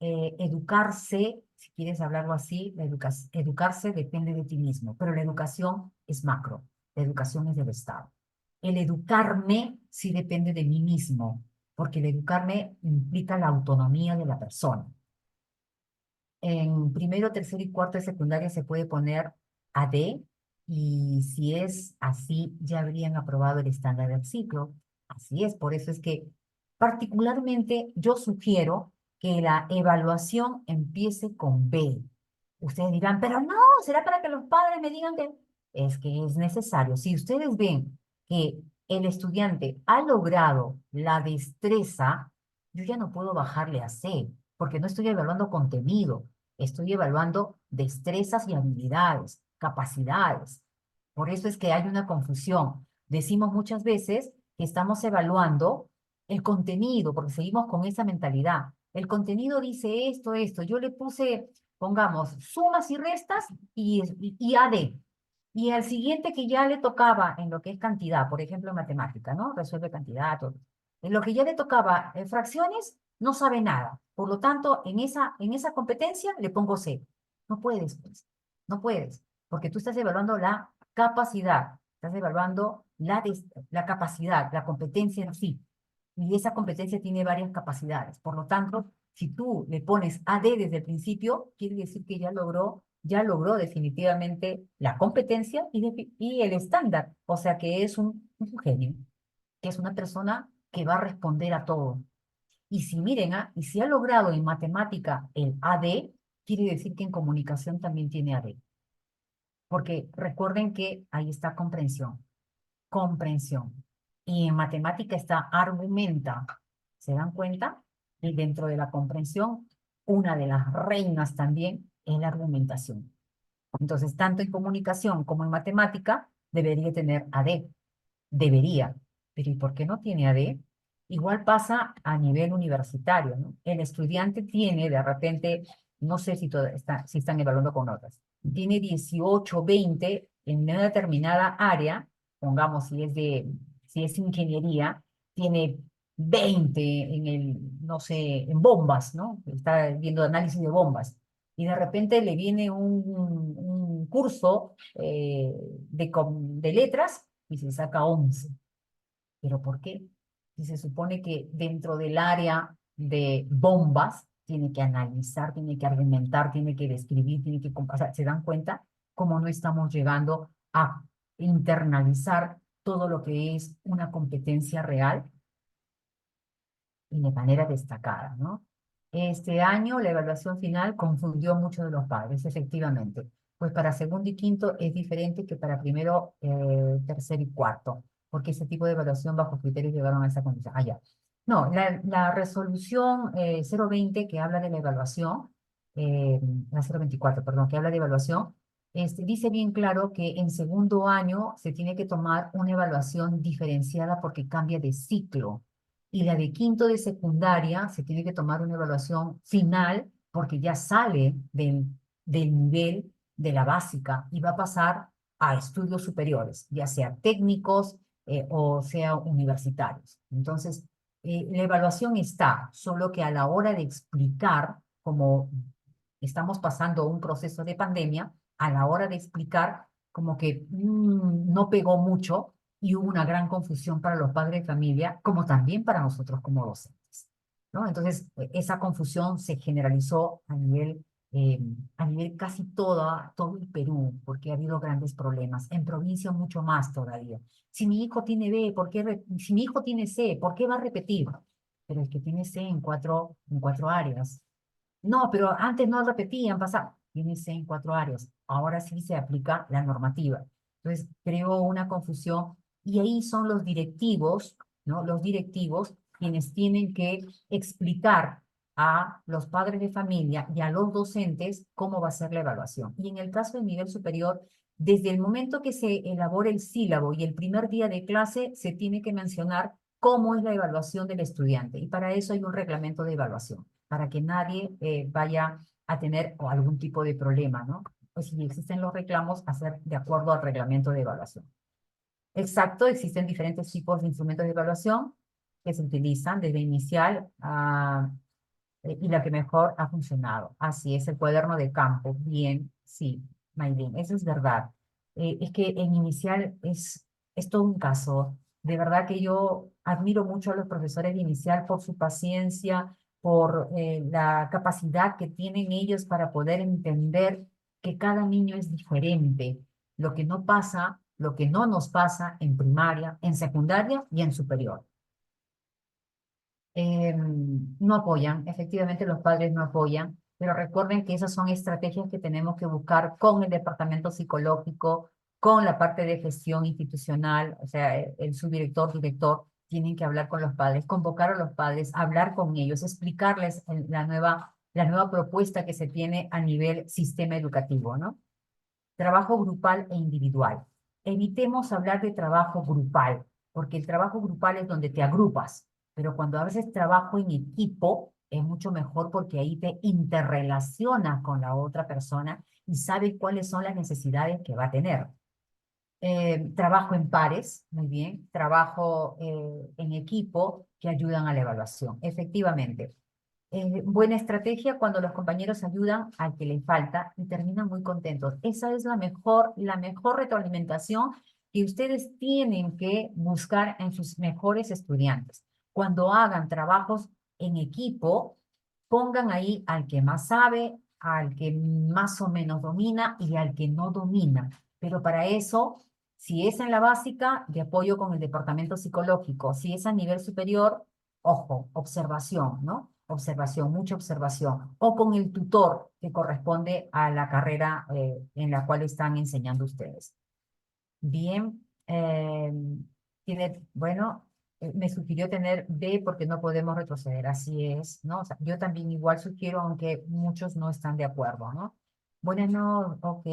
educarse, si quieres hablarlo así, educarse depende de ti mismo, pero la educación es macro, la educación es del Estado. El educarme sí depende de mí mismo, porque el educarme implica la autonomía de la persona. En primero, tercero y cuarto de secundaria se puede poner AD y si es así, ya habrían aprobado el estándar del ciclo. Así es, por eso es que particularmente yo sugiero que la evaluación empiece con B. Ustedes dirán, pero no, será para que los padres me digan que es necesario. Si ustedes ven que el estudiante ha logrado la destreza, yo ya no puedo bajarle a C, porque no estoy evaluando contenido, estoy evaluando destrezas y habilidades, capacidades. Por eso es que hay una confusión. Decimos muchas veces que estamos evaluando el contenido, porque seguimos con esa mentalidad. El contenido dice esto, esto. Yo le puse, pongamos, sumas y restas y AD. Y al siguiente que ya le tocaba en lo que es cantidad, por ejemplo, en matemática, ¿no? Resuelve cantidad, todo. En lo que ya le tocaba fracciones, no sabe nada. Por lo tanto, en esa competencia le pongo C. No puedes, pues. No puedes, porque tú estás evaluando la capacidad, estás evaluando la capacidad, la competencia en sí. Y esa competencia tiene varias capacidades. Por lo tanto, si tú le pones AD desde el principio, quiere decir que ya logró definitivamente la competencia y el estándar. O sea que es un genio, que es una persona que va a responder a todo. Y si miren, y si ha logrado en matemática el AD, quiere decir que en comunicación también tiene AD. Porque recuerden que ahí está comprensión, comprensión. Y en matemática está argumenta. ¿Se dan cuenta? Y dentro de la comprensión, una de las reinas también es la argumentación. Entonces, tanto en comunicación como en matemática, debería tener AD. Debería. Pero ¿y por qué no tiene AD? Igual pasa a nivel universitario, ¿no? El estudiante tiene de repente, no sé si están evaluando con notas, tiene 18, 20 en una determinada área, pongamos si es ingeniería, tiene 20 en no sé, en bombas, ¿no? Está viendo análisis de bombas. Y de repente le viene un un curso de letras y se saca 11. ¿Pero por qué? Si se supone que dentro del área de bombas tiene que analizar, tiene que argumentar, tiene que describir, tiene que... O sea, ¿se dan cuenta cómo no estamos llegando a internalizar todo lo que es una competencia real y de manera destacada, ¿no? Este año la evaluación final confundió mucho de los padres, efectivamente. Pues para segundo y quinto es diferente que para primero, tercero y cuarto, porque ese tipo de evaluación bajo criterios llegaron a esa condición. Ah, ya. No, la resolución 020 que habla de la evaluación, la 024, perdón, que habla de evaluación, dice bien claro que en segundo año se tiene que tomar una evaluación diferenciada porque cambia de ciclo. Y la de quinto de secundaria se tiene que tomar una evaluación final porque ya sale del nivel de la básica y va a pasar a estudios superiores, ya sea técnicos o sea universitarios. Entonces, la evaluación está, solo que a la hora de explicar, como estamos pasando un proceso de pandemia, a la hora de explicar, como que no pegó mucho y hubo una gran confusión para los padres de familia, como también para nosotros como docentes, ¿no? Entonces, esa confusión se generalizó eh, a nivel casi todo el Perú, porque ha habido grandes problemas. En provincia mucho más todavía. Si mi hijo tiene B, si mi hijo tiene C, ¿por qué va a repetir? Pero el que tiene C en cuatro áreas. No, pero antes no repetían, pasaba. Tiene C en cuatro áreas. Ahora sí se aplica la normativa. Entonces, creó una confusión y ahí son los directivos, ¿no? Los directivos quienes tienen que explicar a los padres de familia y a los docentes cómo va a ser la evaluación. Y en el caso del nivel superior, desde el momento que se elabora el sílabo y el primer día de clase, se tiene que mencionar cómo es la evaluación del estudiante. Y para eso hay un reglamento de evaluación, para que nadie vaya a tener algún tipo de problema, ¿no? Pues si existen los reclamos, hacer de acuerdo al reglamento de evaluación. Exacto, existen diferentes tipos de instrumentos de evaluación que se utilizan desde inicial y la que mejor ha funcionado. Así es, el cuaderno de campo. Bien, sí, Maylin, eso es verdad. Es que en inicial es todo un caso. De verdad que yo admiro mucho a los profesores de inicial por su paciencia, por la capacidad que tienen ellos para poder entender que cada niño es diferente. Lo que no pasa, lo que no nos pasa en primaria, en secundaria y en superior. No apoyan, efectivamente los padres no apoyan, pero recuerden que esas son estrategias que tenemos que buscar con el departamento psicológico, con la parte de gestión institucional, o sea, el subdirector, director, tienen que hablar con los padres, convocar a los padres, hablar con ellos, explicarles la nueva propuesta que se tiene a nivel sistema educativo, ¿no? Trabajo grupal e individual. Evitemos hablar de trabajo grupal, porque el trabajo grupal es donde te agrupas, pero cuando haces trabajo en equipo, es mucho mejor porque ahí te interrelacionas con la otra persona y sabes cuáles son las necesidades que va a tener. Trabajo en pares, muy bien. Trabajo en equipo que ayudan a la evaluación. Efectivamente, buena estrategia cuando los compañeros ayudan al que le falta y terminan muy contentos. Esa es la mejor retroalimentación que ustedes tienen que buscar en sus mejores estudiantes. Cuando hagan trabajos en equipo, pongan ahí al que más sabe, al que más o menos domina y al que no domina. Pero para eso, si es en la básica, de apoyo con el departamento psicológico. Si es a nivel superior, ojo, observación, ¿no? Observación, mucha observación. O con el tutor que corresponde a la carrera en la cual están enseñando ustedes. Bien, bueno, me sugirió tener B porque no podemos retroceder, así es, ¿no? O sea, yo también igual sugiero, aunque muchos no están de acuerdo, ¿no? Bueno, no, ok,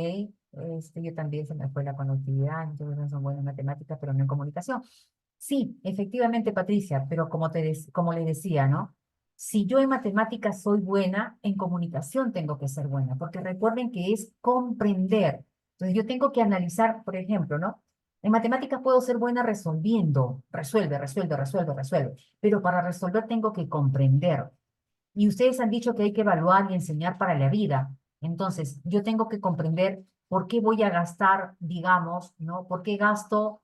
yo también se me fue la conductividad, entonces no son buenas en matemáticas, pero no en comunicación. Sí, efectivamente, Patricia, pero como le decía, ¿no? Si yo en matemáticas soy buena, en comunicación tengo que ser buena, porque recuerden que es comprender. Entonces yo tengo que analizar, por ejemplo, ¿no? En matemáticas puedo ser buena resolviendo, resuelve, pero para resolver tengo que comprender. Y ustedes han dicho que hay que evaluar y enseñar para la vida. Entonces, yo tengo que comprender ¿Por qué voy a gastar, digamos, ¿no? ¿Por qué gasto,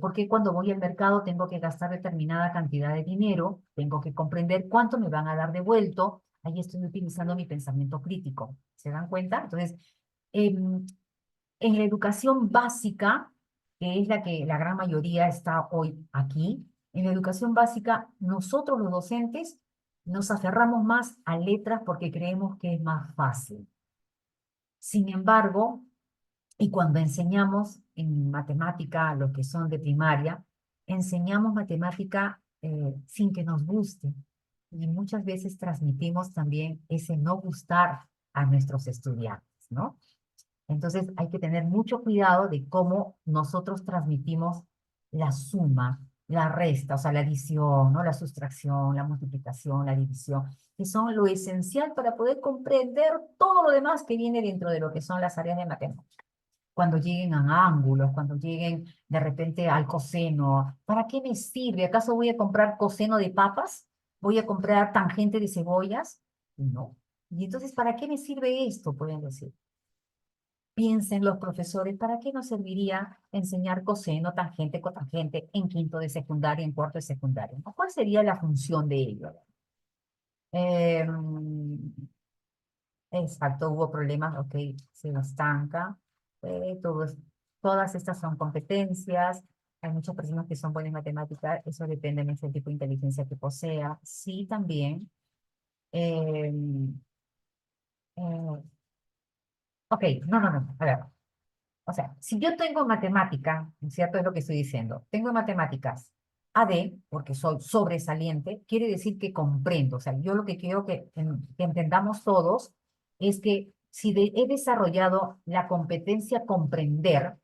por qué cuando voy al mercado tengo que gastar determinada cantidad de dinero? Tengo que comprender cuánto me van a dar devuelto. Ahí estoy utilizando mi pensamiento crítico. ¿Se dan cuenta? Entonces, em, en la educación básica, que es la que la gran mayoría está hoy aquí, en la educación básica, nosotros los docentes nos aferramos más a letras porque creemos que es más fácil. Sin embargo, y cuando enseñamos en matemática, los que son de primaria, enseñamos matemática sin que nos guste. Y muchas veces transmitimos también ese no gustar a nuestros estudiantes, ¿no? Entonces hay que tener mucho cuidado de cómo nosotros transmitimos la suma, la resta, o sea, la adición, ¿no? La sustracción, la multiplicación, la división, que son lo esencial para poder comprender todo lo demás que viene dentro de lo que son las áreas de matemáticas. Cuando lleguen a ángulos, cuando lleguen de repente al coseno, ¿para qué me sirve? ¿Acaso voy a comprar coseno de papas? ¿Voy a comprar tangente de cebollas? No. Y entonces, ¿para qué me sirve esto? Pueden decir. Piensen los profesores, ¿para qué nos serviría enseñar coseno, tangente, cotangente en quinto de secundaria, en cuarto de secundaria? ¿No? ¿Cuál sería la función de ello? Eh, exacto, hubo problemas, ok, se estanca. Todas estas son competencias. Hay muchas personas que son buenas en matemáticas, eso depende mucho del tipo de inteligencia que posea. Sí, también. eh, eh, ok, no, a ver. O sea, si yo tengo matemática, ¿no es cierto? Es lo que estoy diciendo. Tengo matemáticas AD, porque soy sobresaliente, quiere decir que comprendo. O sea, yo lo que quiero que entendamos todos es que si he desarrollado la competencia comprender,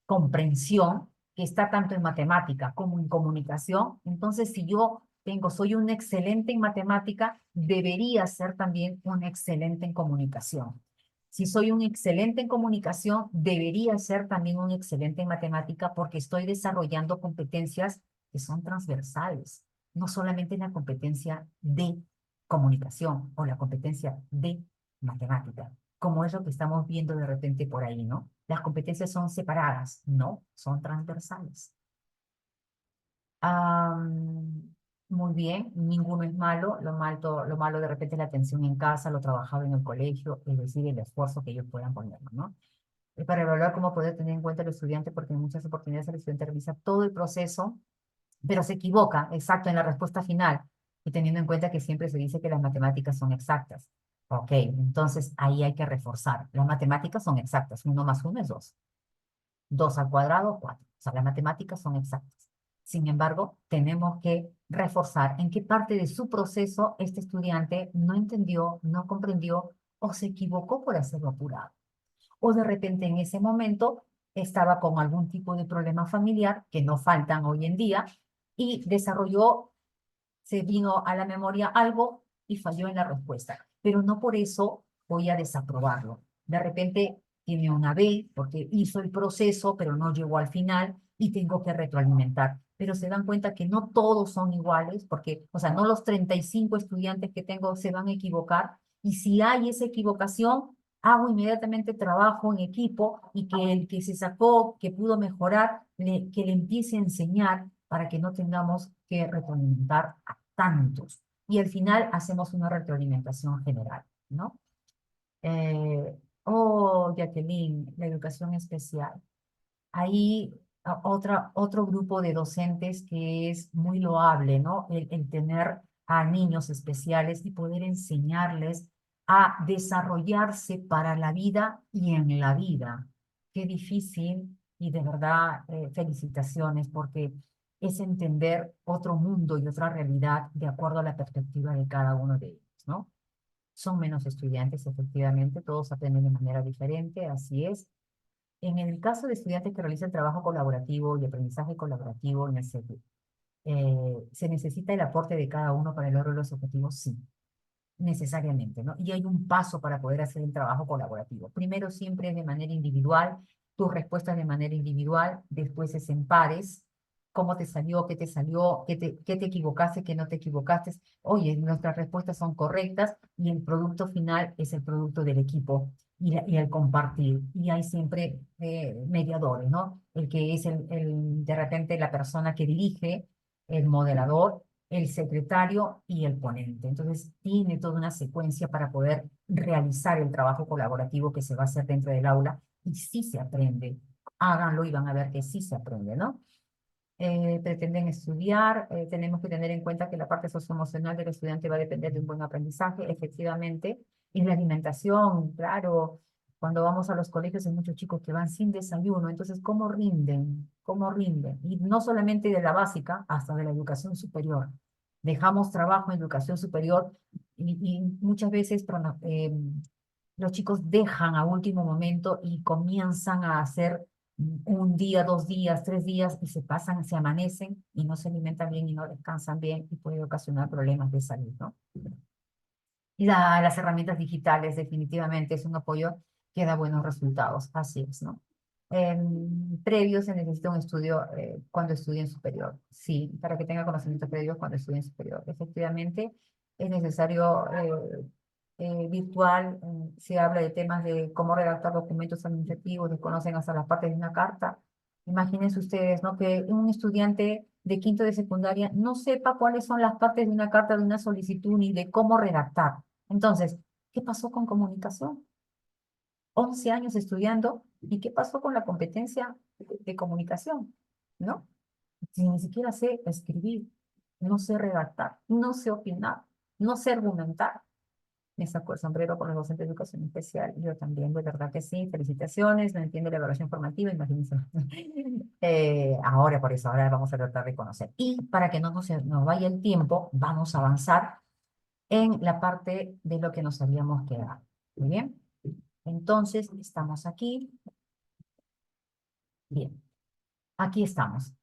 comprensión, que está tanto en matemática como en comunicación, entonces si yo soy un excelente en matemática, debería ser también un excelente en comunicación. Si soy un excelente en comunicación, debería ser también un excelente en matemática porque estoy desarrollando competencias que son transversales, no solamente en la competencia de comunicación o la competencia de matemática, como es lo que estamos viendo de repente por ahí, ¿no? Las competencias son separadas, no, son transversales. Muy bien, ninguno es malo. Lo malo de repente es la atención en casa, lo trabajado en el colegio, es decir, el esfuerzo que ellos puedan ponerlo, ¿no? Es para evaluar cómo poder tener en cuenta el estudiante, porque en muchas oportunidades el estudiante revisa todo el proceso, pero se equivoca, exacto, en la respuesta final, y teniendo en cuenta que siempre se dice que las matemáticas son exactas. Ok, entonces ahí hay que reforzar. Las matemáticas son exactas, 1 más 1 es 2. 2 al cuadrado, 4. O sea, las matemáticas son exactas. Sin embargo, tenemos que reforzar en qué parte de su proceso este estudiante no entendió, no comprendió o se equivocó por hacerlo apurado. O de repente en ese momento estaba con algún tipo de problema familiar, que no faltan hoy en día, y desarrolló, se vino a la memoria algo y falló en la respuesta. Pero no por eso voy a desaprobarlo. De repente tiene una B porque hizo el proceso, pero no llegó al final y tengo que retroalimentar. Pero se dan cuenta que no todos son iguales, porque, o sea, no los 35 estudiantes que tengo se van a equivocar. Y si hay esa equivocación, hago inmediatamente trabajo en equipo y que el que se sacó, que pudo mejorar, que le empiece a enseñar para que no tengamos que retroalimentar a tantos. Y al final hacemos una retroalimentación general, ¿no? Jacqueline, la educación especial. Ahí otro grupo de docentes que es muy loable, ¿no? El tener a niños especiales y poder enseñarles a desarrollarse para la vida y en la vida. Qué difícil y de verdad felicitaciones porque es entender otro mundo y otra realidad de acuerdo a la perspectiva de cada uno de ellos, ¿no? Son menos estudiantes, efectivamente, todos aprenden de manera diferente, así es. En el caso de estudiantes que realizan trabajo colaborativo y aprendizaje colaborativo en el CETI, ¿se necesita el aporte de cada uno para el logro de los objetivos? Sí, necesariamente, ¿no? Y hay un paso para poder hacer el trabajo colaborativo. Primero siempre es de manera individual, tus respuestas de manera individual, después es en pares, cómo te salió, qué te equivocaste, qué no te equivocaste. Oye, nuestras respuestas son correctas y el producto final es el producto del equipo y el compartir. Y hay siempre mediadores, ¿no? El que es de repente la persona que dirige, el moderador, el secretario y el ponente. Entonces, tiene toda una secuencia para poder realizar el trabajo colaborativo que se va a hacer dentro del aula y sí se aprende. Háganlo y van a ver que sí se aprende, ¿no? Pretenden estudiar, tenemos que tener en cuenta que la parte socioemocional del estudiante va a depender de un buen aprendizaje, efectivamente, y la alimentación, claro, cuando vamos a los colegios hay muchos chicos que van sin desayuno, entonces, ¿cómo rinden? ¿Cómo rinden? Y no solamente de la básica, hasta de la educación superior. Dejamos trabajo en educación superior y muchas veces los chicos dejan a último momento y comienzan a hacer un día, 2 días, 3 días y se pasan, se amanecen y no se alimentan bien y no descansan bien y puede ocasionar problemas de salud, ¿no? Y las herramientas digitales definitivamente es un apoyo que da buenos resultados, así es, ¿no? Previo se necesita un estudio cuando estudien superior, sí, para que tenga conocimientos previos cuando estudien superior. Efectivamente, es necesario virtual, se habla de temas de cómo redactar documentos administrativos, desconocen hasta las partes de una carta. Imagínense ustedes, ¿no? Que un estudiante de quinto de secundaria no sepa cuáles son las partes de una carta, de una solicitud, ni de cómo redactar. Entonces, ¿qué pasó con comunicación? 11 años estudiando, ¿y qué pasó con la competencia de comunicación? ¿No? Si ni siquiera sé escribir, no sé redactar, no sé opinar, no sé argumentar. Me sacó el sombrero con los docentes de educación especial. Yo también, de verdad que sí. Felicitaciones. No entiendo la evaluación formativa, imagínense. Ahora, por eso, ahora vamos a tratar de conocer. Y para que no nos vaya el tiempo, vamos a avanzar en la parte de lo que nos habíamos quedado. Muy bien. Entonces, estamos aquí. Bien, aquí estamos.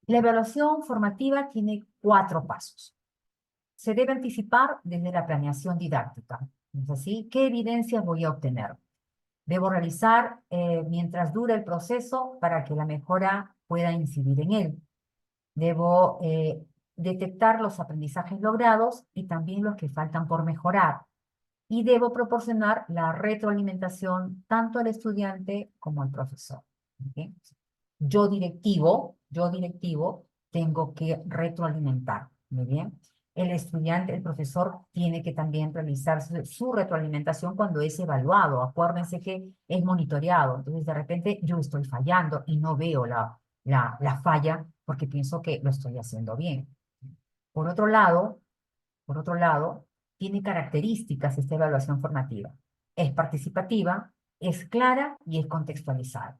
La evaluación formativa tiene 4 pasos. Se debe anticipar desde la planeación didáctica. ¿Es así? ¿Qué evidencias voy a obtener? Debo realizar mientras dura el proceso para que la mejora pueda incidir en él. Debo detectar los aprendizajes logrados y también los que faltan por mejorar. Y debo proporcionar la retroalimentación tanto al estudiante como al profesor. ¿Ok? Yo directivo, tengo que retroalimentar. Muy bien. El estudiante, el profesor, tiene que también realizar su retroalimentación cuando es evaluado. Acuérdense que es monitoreado. Entonces, de repente, yo estoy fallando y no veo la falla porque pienso que lo estoy haciendo bien. Por otro lado, por otro lado, tiene características esta evaluación formativa. Es participativa, es clara y es contextualizada.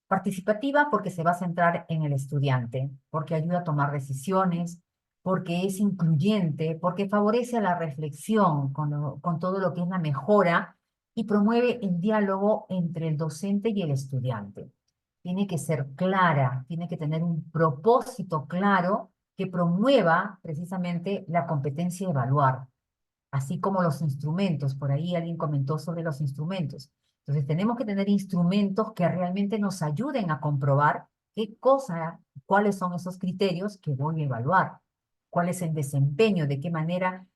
Participativa porque se va a centrar en el estudiante, porque ayuda a tomar decisiones, porque es incluyente, porque favorece a la reflexión con todo lo que es la mejora y promueve el diálogo entre el docente y el estudiante. Tiene que ser clara, tiene que tener un propósito claro que promueva precisamente la competencia de evaluar, así como los instrumentos. Por ahí alguien comentó sobre los instrumentos. Entonces tenemos que tener instrumentos que realmente nos ayuden a comprobar cuáles son esos criterios que voy a evaluar, cuál es el desempeño, de qué manera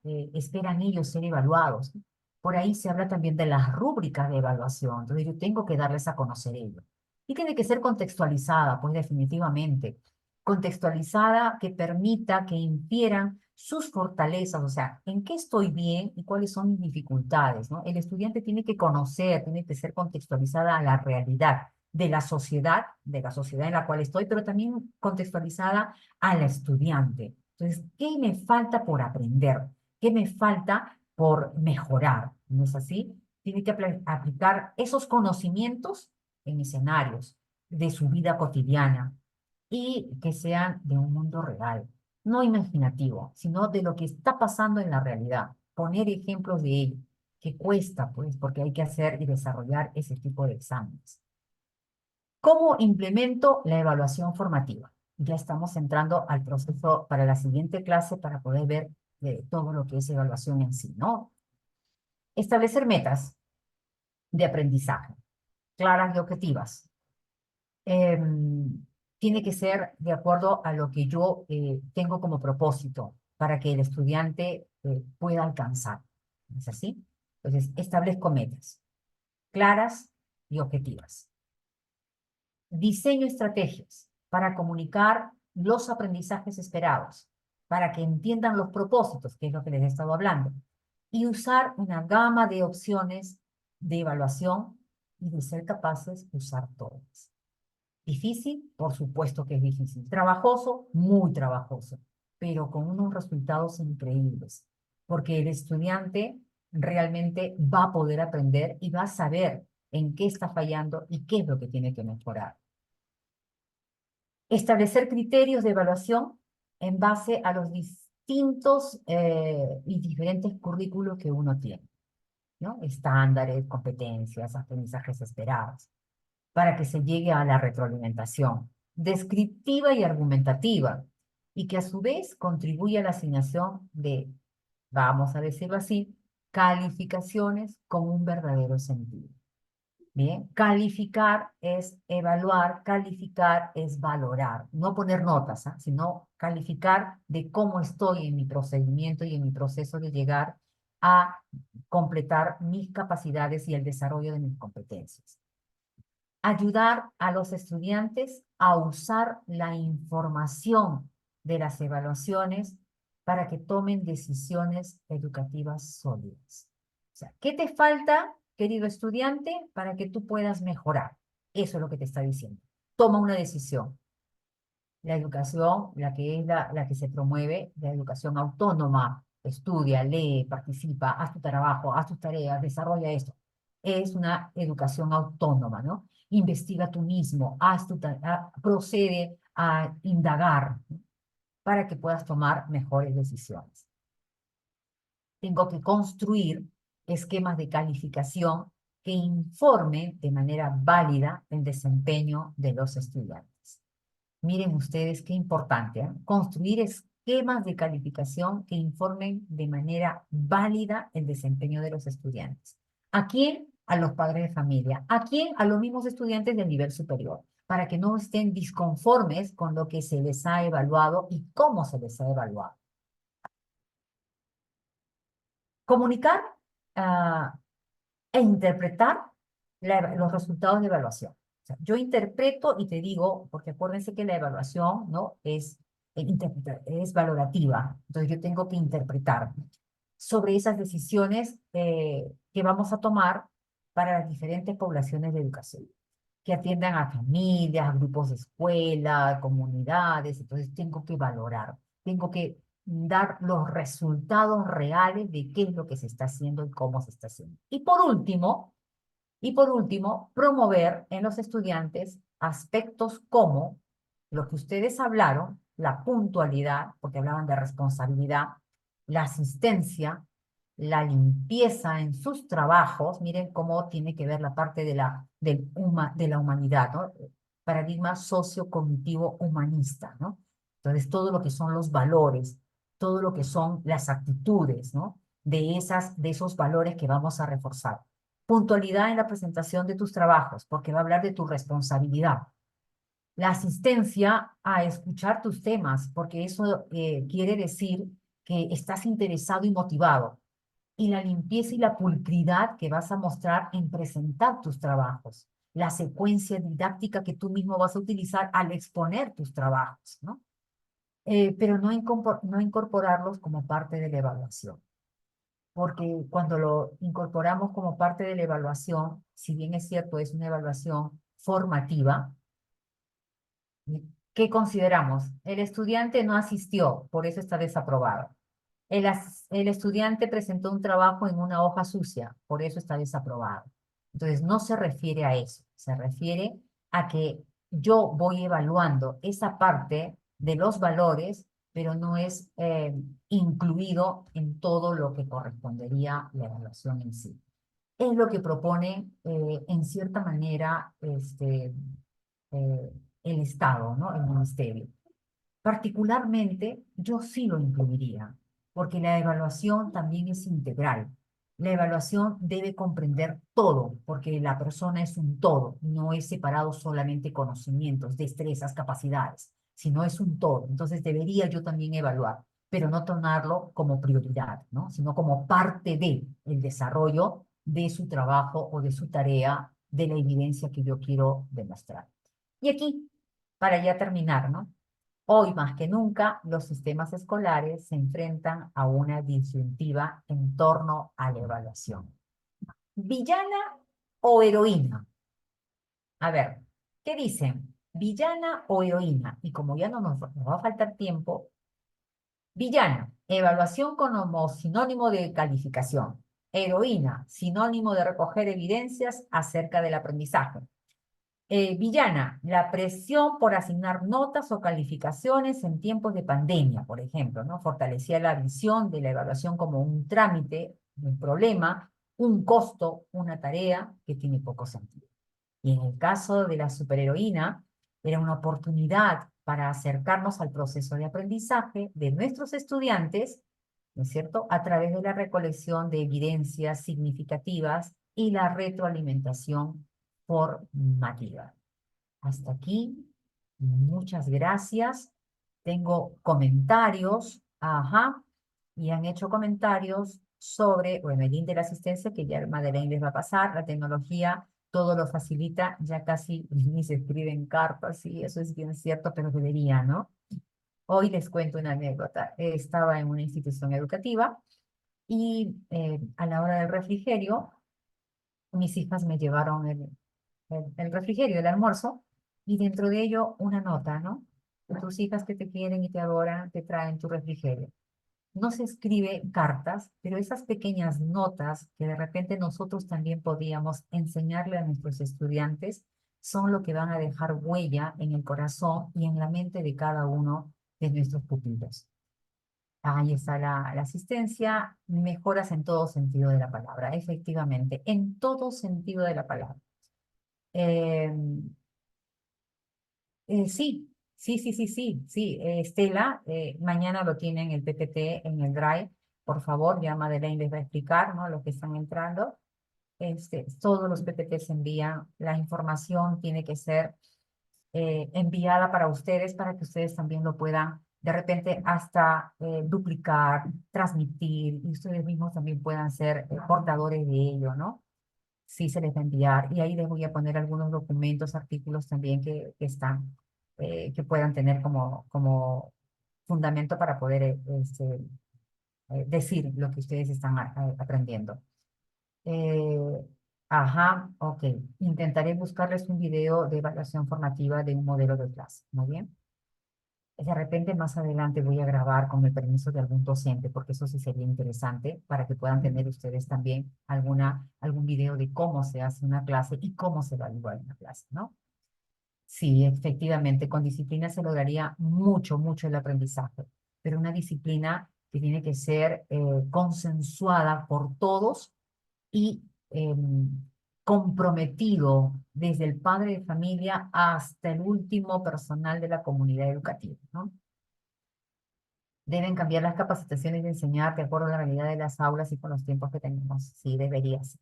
esperan ellos ser evaluados. Por ahí se habla también de las rúbricas de evaluación, entonces yo tengo que darles a conocer ello. Y tiene que ser contextualizada, pues definitivamente contextualizada que permita que infieran sus fortalezas, o sea, en qué estoy bien y cuáles son mis dificultades, ¿no? El estudiante tiene que conocer, tiene que ser contextualizada a la realidad de la sociedad en la cual estoy, pero también contextualizada al estudiante. Entonces, ¿qué me falta por aprender? ¿Qué me falta por mejorar? ¿No es así? Tiene que aplicar esos conocimientos en escenarios de su vida cotidiana y que sean de un mundo real, no imaginativo, sino de lo que está pasando en la realidad. Poner ejemplos de ello, que cuesta, pues, porque hay que hacer y desarrollar ese tipo de exámenes. ¿Cómo implemento la evaluación formativa? Ya estamos entrando al proceso para la siguiente clase para poder ver todo lo que es evaluación en sí, ¿no? Establecer metas de aprendizaje, claras y objetivas. Tiene que ser de acuerdo a lo que yo tengo como propósito para que el estudiante pueda alcanzar. ¿Es así? Entonces, establezco metas claras y objetivas. Diseño estrategias para comunicar los aprendizajes esperados, para que entiendan los propósitos, que es lo que les he estado hablando, y usar una gama de opciones de evaluación y de ser capaces de usar todas. Difícil, por supuesto que es difícil. Trabajoso, muy trabajoso, pero con unos resultados increíbles, porque el estudiante realmente va a poder aprender y va a saber en qué está fallando y qué es lo que tiene que mejorar. Establecer criterios de evaluación en base a los distintos y diferentes currículos que uno tiene, ¿no? Estándares, competencias, aprendizajes esperados, para que se llegue a la retroalimentación descriptiva y argumentativa, y que a su vez contribuya a la asignación de, vamos a decirlo así, calificaciones con un verdadero sentido. Bien, calificar es evaluar, calificar es valorar, no poner notas, ¿ah? Sino calificar de cómo estoy en mi procedimiento y en mi proceso de llegar a completar mis capacidades y el desarrollo de mis competencias. Ayudar a los estudiantes a usar la información de las evaluaciones para que tomen decisiones educativas sólidas. O sea, ¿qué te falta, querido estudiante, para que tú puedas mejorar? Eso es lo que te está diciendo. Toma una decisión. La educación, la que es la que se promueve, la educación autónoma, estudia, lee, participa, haz tu trabajo, haz tus tareas, desarrolla esto. Es una educación autónoma, ¿no? Investiga tú mismo, procede a indagar, ¿no? Para que puedas tomar mejores decisiones. Tengo que construir esquemas de calificación que informen de manera válida el desempeño de los estudiantes. Miren ustedes qué importante, ¿eh? Construir esquemas de calificación que informen de manera válida el desempeño de los estudiantes. ¿A quién? A los padres de familia. ¿A quién? A los mismos estudiantes del nivel superior, para que no estén disconformes con lo que se les ha evaluado y cómo se les ha evaluado. Comunicar e interpretar los resultados de evaluación. O sea, yo interpreto y te digo, porque acuérdense que la evaluación, ¿no? Es valorativa, entonces yo tengo que interpretar sobre esas decisiones que vamos a tomar para las diferentes poblaciones de educación, que atiendan a familias, a grupos de escuela, comunidades, entonces tengo que valorar, tengo que dar los resultados reales de qué es lo que se está haciendo y cómo se está haciendo. Y por último, promover en los estudiantes aspectos como lo que ustedes hablaron, la puntualidad, porque hablaban de responsabilidad, la asistencia, la limpieza en sus trabajos. Miren cómo tiene que ver la parte de la humanidad, ¿no? Paradigma sociocognitivo humanista, ¿no? Entonces, todo lo que son los valores, todo lo que son las actitudes, ¿no? De esos valores que vamos a reforzar. Puntualidad en la presentación de tus trabajos, porque va a hablar de tu responsabilidad. La asistencia a escuchar tus temas, porque eso quiere decir que estás interesado y motivado. Y la limpieza y la pulcridad que vas a mostrar en presentar tus trabajos. La secuencia didáctica que tú mismo vas a utilizar al exponer tus trabajos, ¿no? Pero no incorporarlos como parte de la evaluación, porque cuando lo incorporamos como parte de la evaluación, si bien es cierto, es una evaluación formativa, ¿qué consideramos? El estudiante no asistió, por eso está desaprobado. El estudiante presentó un trabajo en una hoja sucia, por eso está desaprobado. Entonces, no se refiere a eso, se refiere a que yo voy evaluando esa parte de los valores, pero no es incluido en todo lo que correspondería la evaluación en sí. Es lo que propone, en cierta manera, el Estado, ¿no? El Ministerio. Particularmente, yo sí lo incluiría, porque la evaluación también es integral. La evaluación debe comprender todo, porque la persona es un todo, no es separado solamente conocimientos, destrezas, capacidades, sino es un todo. Entonces debería yo también evaluar. pero no tomarlo como prioridad, ¿no? Sino como parte de el desarrollo de su trabajo o de su tarea, de la evidencia que yo quiero demostrar. Y aquí, para ya terminar, ¿no? Hoy más que nunca, los sistemas escolares se enfrentan a una disyuntiva en torno a la evaluación. ¿Villana o heroína? A ver, ¿qué dicen? ¿Villana o heroína? Y como ya no nos va a faltar tiempo, villana, evaluación como sinónimo de calificación. Heroína, sinónimo de recoger evidencias acerca del aprendizaje. Villana, la presión por asignar notas o calificaciones en tiempos de pandemia, por ejemplo, ¿no? Fortalecía la visión de la evaluación como un trámite, un problema, un costo, una tarea que tiene poco sentido. Y en el caso de la superheroína, era una oportunidad para acercarnos al proceso de aprendizaje de nuestros estudiantes, ¿no es cierto?, a través de la recolección de evidencias significativas y la retroalimentación formativa. Hasta aquí, muchas gracias. Tengo comentarios, ajá, y han hecho comentarios sobre, bueno, el link de la asistencia que ya Madeleine les va a pasar, la tecnología todo lo facilita, ya casi ni se escriben cartas, y eso es bien cierto, pero debería, ¿no? Hoy les cuento una anécdota. Estaba en una institución educativa y a la hora del refrigerio, mis hijas me llevaron el refrigerio, el almuerzo, y dentro de ello una nota, ¿no? Tus hijas que te quieren y te adoran te traen tu refrigerio. No se escribe cartas, pero esas pequeñas notas que de repente nosotros también podíamos enseñarle a nuestros estudiantes son lo que van a dejar huella en el corazón y en la mente de cada uno de nuestros pupilos. Ahí está la asistencia, mejoras en todo sentido de la palabra, efectivamente, en todo sentido de la palabra. Eh, sí. Estela, mañana lo tienen el PPT en el Drive. Por favor, ya Madeleine les va a explicar, ¿no? Lo que están entrando. Todos los PPT se envían. La información tiene que ser enviada para ustedes, para que ustedes también lo puedan, de repente, hasta duplicar, transmitir, y ustedes mismos también puedan ser portadores de ello, ¿no? Sí se les va a enviar. Y ahí les voy a poner algunos documentos, artículos también que están, que puedan tener como fundamento para poder decir lo que ustedes están aprendiendo. Eh, ajá, ok. Intentaré buscarles un video de evaluación formativa de un modelo de clase. Muy bien. De repente más adelante voy a grabar con el permiso de algún docente, porque eso sí sería interesante para que puedan tener ustedes también algún video de cómo se hace una clase y cómo se evalúa una clase, ¿no? Sí, efectivamente, con disciplina se lograría mucho el aprendizaje, pero una disciplina que tiene que ser consensuada por todos y comprometido desde el padre de familia hasta el último personal de la comunidad educativa, ¿no? Deben cambiar las capacitaciones de enseñar de acuerdo a la realidad de las aulas y con los tiempos que tenemos. Sí, debería ser.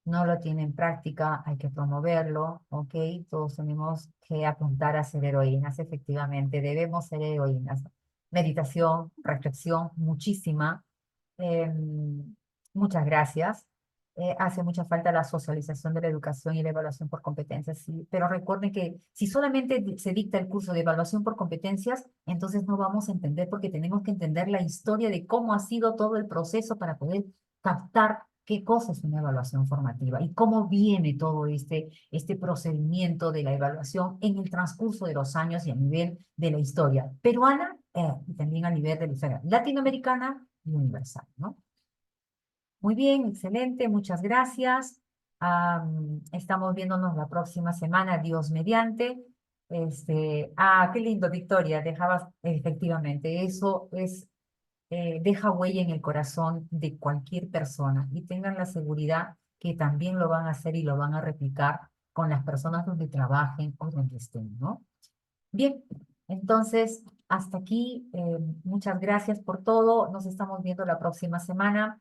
No lo tiene en práctica, hay que promoverlo, ¿ok? Todos tenemos que apuntar a ser heroínas, efectivamente, debemos ser heroínas. Meditación, reflexión, muchísima. Muchas gracias. Hace mucha falta la socialización de la educación y la evaluación por competencias, sí, pero recuerden que si solamente se dicta el curso de evaluación por competencias, entonces no vamos a entender, porque tenemos que entender la historia de cómo ha sido todo el proceso para poder captar qué cosa es una evaluación formativa y cómo viene todo este procedimiento de la evaluación en el transcurso de los años y a nivel de la historia peruana y también a nivel de la historia latinoamericana y universal, ¿no? Muy bien, excelente, muchas gracias. Estamos viéndonos la próxima semana, Dios mediante. Qué lindo, Victoria, dejabas, efectivamente, eso es, deja huella en el corazón de cualquier persona y tengan la seguridad que también lo van a hacer y lo van a replicar con las personas donde trabajen o donde estén, ¿no? Bien, entonces, hasta aquí. Muchas gracias por todo. Nos estamos viendo la próxima semana.